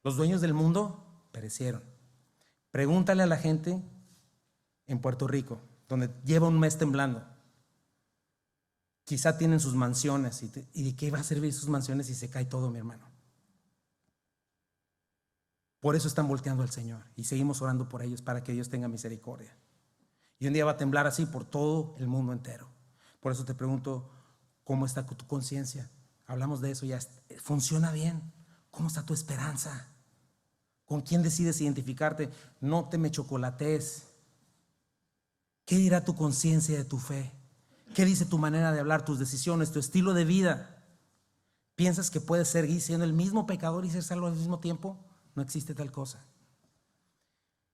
los dueños del mundo, perecieron. Pregúntale a la gente en Puerto Rico, donde lleva un mes temblando. Quizá tienen sus mansiones. ¿Y de qué va a servir sus mansiones si se cae todo, mi hermano? Por eso están volteando al Señor. Y seguimos orando por ellos para que Dios tenga misericordia. Y un día va a temblar así por todo el mundo entero. Por eso te pregunto, ¿cómo está tu conciencia? Hablamos de eso ya. ¿Funciona bien? ¿Cómo está tu esperanza? ¿Con quién decides identificarte? No te me chocolates. ¿Qué dirá tu conciencia de tu fe? ¿Qué dice tu manera de hablar, tus decisiones, tu estilo de vida? ¿Piensas que puedes seguir siendo el mismo pecador y ser salvo al mismo tiempo? No existe tal cosa.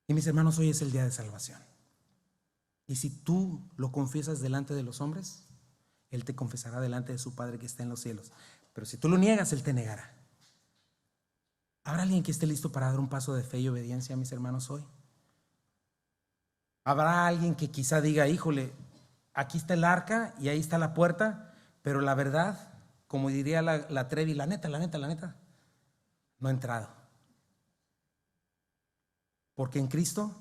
Y mis hermanos, hoy es el día de salvación. Y si tú lo confiesas delante de los hombres, Él te confesará delante de su Padre que está en los cielos. Pero si tú lo niegas, Él te negará. ¿Habrá alguien que esté listo para dar un paso de fe y obediencia, mis hermanos, hoy? ¿Habrá alguien que quizá diga, híjole, aquí está el arca y ahí está la puerta, pero la verdad, como diría la Trevi, la neta, no he entrado? Porque en Cristo,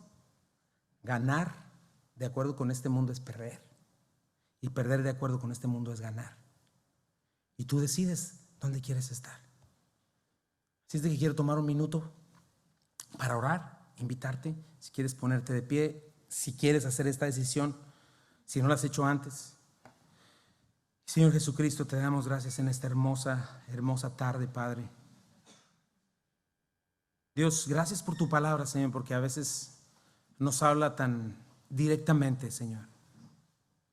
ganar de acuerdo con este mundo es perder. Y perder de acuerdo con este mundo es ganar. Y tú decides dónde quieres estar. Así es de que quiero tomar un minuto para orar, invitarte, si quieres ponerte de pie, si quieres hacer esta decisión, si no la has hecho antes. Señor Jesucristo, te damos gracias en esta hermosa, hermosa tarde, Padre. Dios, gracias por tu palabra, Señor, porque a veces nos habla tan directamente, Señor,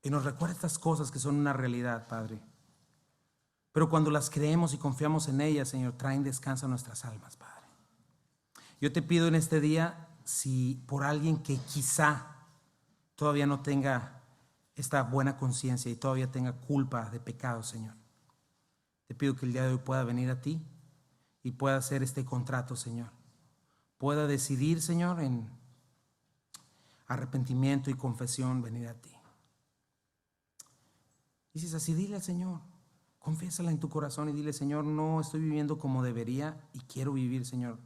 y nos recuerda estas cosas que son una realidad, Padre. Pero cuando las creemos y confiamos en ellas, Señor, traen descanso a nuestras almas, Padre. Yo te pido en este día, si por alguien que quizá todavía no tenga esta buena conciencia y todavía tenga culpa de pecado, Señor, te pido que el día de hoy pueda venir a ti y pueda hacer este contrato, Señor. Pueda decidir, Señor, en arrepentimiento y confesión, venir a ti. Y si es así, dile al Señor, confiésala en tu corazón y dile, Señor, no estoy viviendo como debería y quiero vivir, Señor.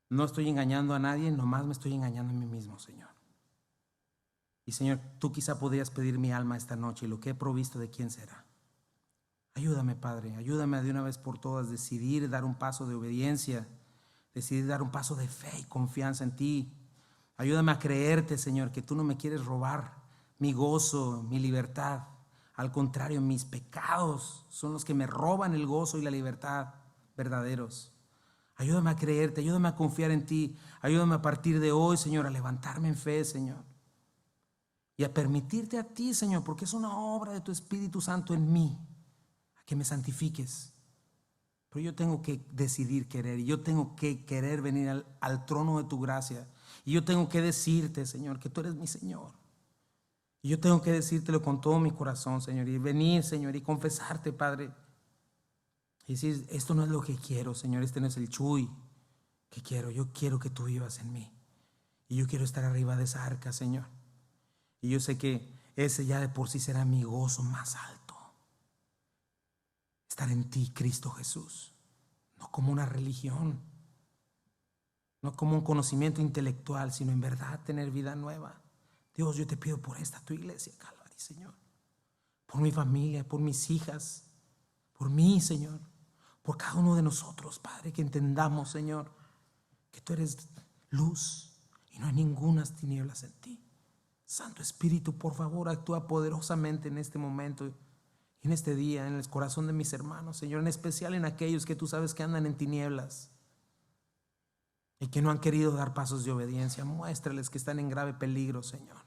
No estoy engañando a nadie, nomás me estoy engañando a mí mismo, Señor. Y Señor, tú quizá podrías pedir mi alma esta noche y lo que he provisto, ¿de quién será? Ayúdame, Padre, ayúdame a de una vez por todas decidir dar un paso de obediencia, decidir dar un paso de fe y confianza en ti. Ayúdame a creerte, Señor, que tú no me quieres robar mi gozo, mi libertad. Al contrario, mis pecados son los que me roban el gozo y la libertad verdaderos. Ayúdame a creerte, ayúdame a confiar en ti. Ayúdame a partir de hoy, Señor, a levantarme en fe, Señor. Y a permitirte a ti, Señor, porque es una obra de tu Espíritu Santo en mí, a que me santifiques. Pero yo tengo que decidir querer, y yo tengo que querer venir al trono de tu gracia. Y yo tengo que decirte, Señor, que tú eres mi Señor. Y yo tengo que decírtelo con todo mi corazón, Señor, y venir, Señor, y confesarte, Padre. Y decir, esto no es lo que quiero, Señor, este no es el chuy que quiero. Yo quiero que tú vivas en mí. Y yo quiero estar arriba de esa arca, Señor. Y yo sé que ese ya de por sí será mi gozo más alto. Estar en ti, Cristo Jesús. No como una religión, no como un conocimiento intelectual, sino en verdad tener vida nueva. Dios, yo te pido por esta tu iglesia, Calvary, Señor. Por mi familia, por mis hijas, por mí, Señor. Por cada uno de nosotros, Padre, que entendamos, Señor, que tú eres luz y no hay ninguna tinieblas en ti. Santo Espíritu, por favor, actúa poderosamente en este momento Y en este día, en el corazón de mis hermanos, Señor, en especial en aquellos que tú sabes que andan en tinieblas y que no han querido dar pasos de obediencia, muéstrales que están en grave peligro, Señor.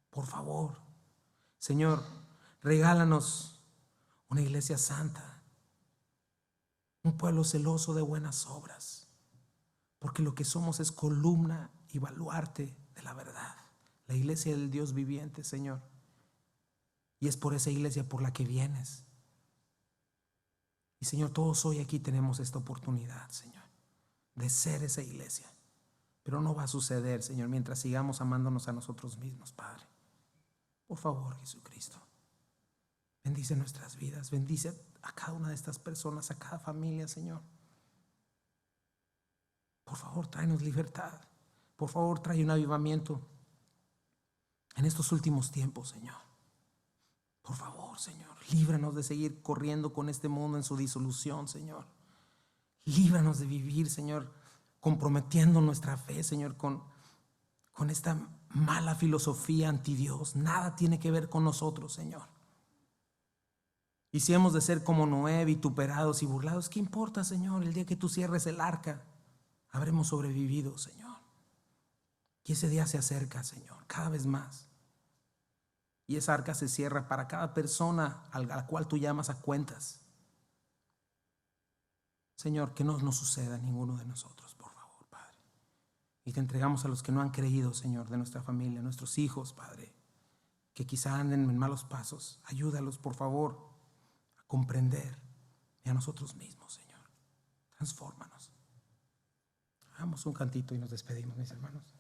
Por favor, Señor, regálanos una iglesia santa, un pueblo celoso de buenas obras, porque lo que somos es columna y baluarte de la verdad, la iglesia del Dios viviente, Señor. Y es por esa iglesia por la que vienes. Y Señor, todos hoy aquí tenemos esta oportunidad, Señor, de ser esa iglesia. Pero no va a suceder, Señor, mientras sigamos amándonos a nosotros mismos, Padre. Por favor, Jesucristo, bendice nuestras vidas, bendice a cada una de estas personas, a cada familia, Señor. Por favor, tráenos libertad. Por favor, trae un avivamiento en estos últimos tiempos, Señor. Por favor, Señor, líbranos de seguir corriendo con este mundo en su disolución, Señor. Líbranos de vivir, Señor, comprometiendo nuestra fe, Señor, con esta mala filosofía anti Dios. Nada tiene que ver con nosotros, Señor. Y si hemos de ser como Noé, vituperados y burlados, ¿qué importa, Señor? El día que tú cierres el arca, habremos sobrevivido, Señor. Y ese día se acerca, Señor, cada vez más. Y esa arca se cierra para cada persona a la cual tú llamas a cuentas. Señor, que no nos suceda a ninguno de nosotros, por favor, Padre. Y te entregamos a los que no han creído, Señor, de nuestra familia, nuestros hijos, Padre, que quizá anden en malos pasos. Ayúdalos, por favor, a comprender, y a nosotros mismos, Señor. Transfórmanos. Hagamos un cantito y nos despedimos, mis hermanos.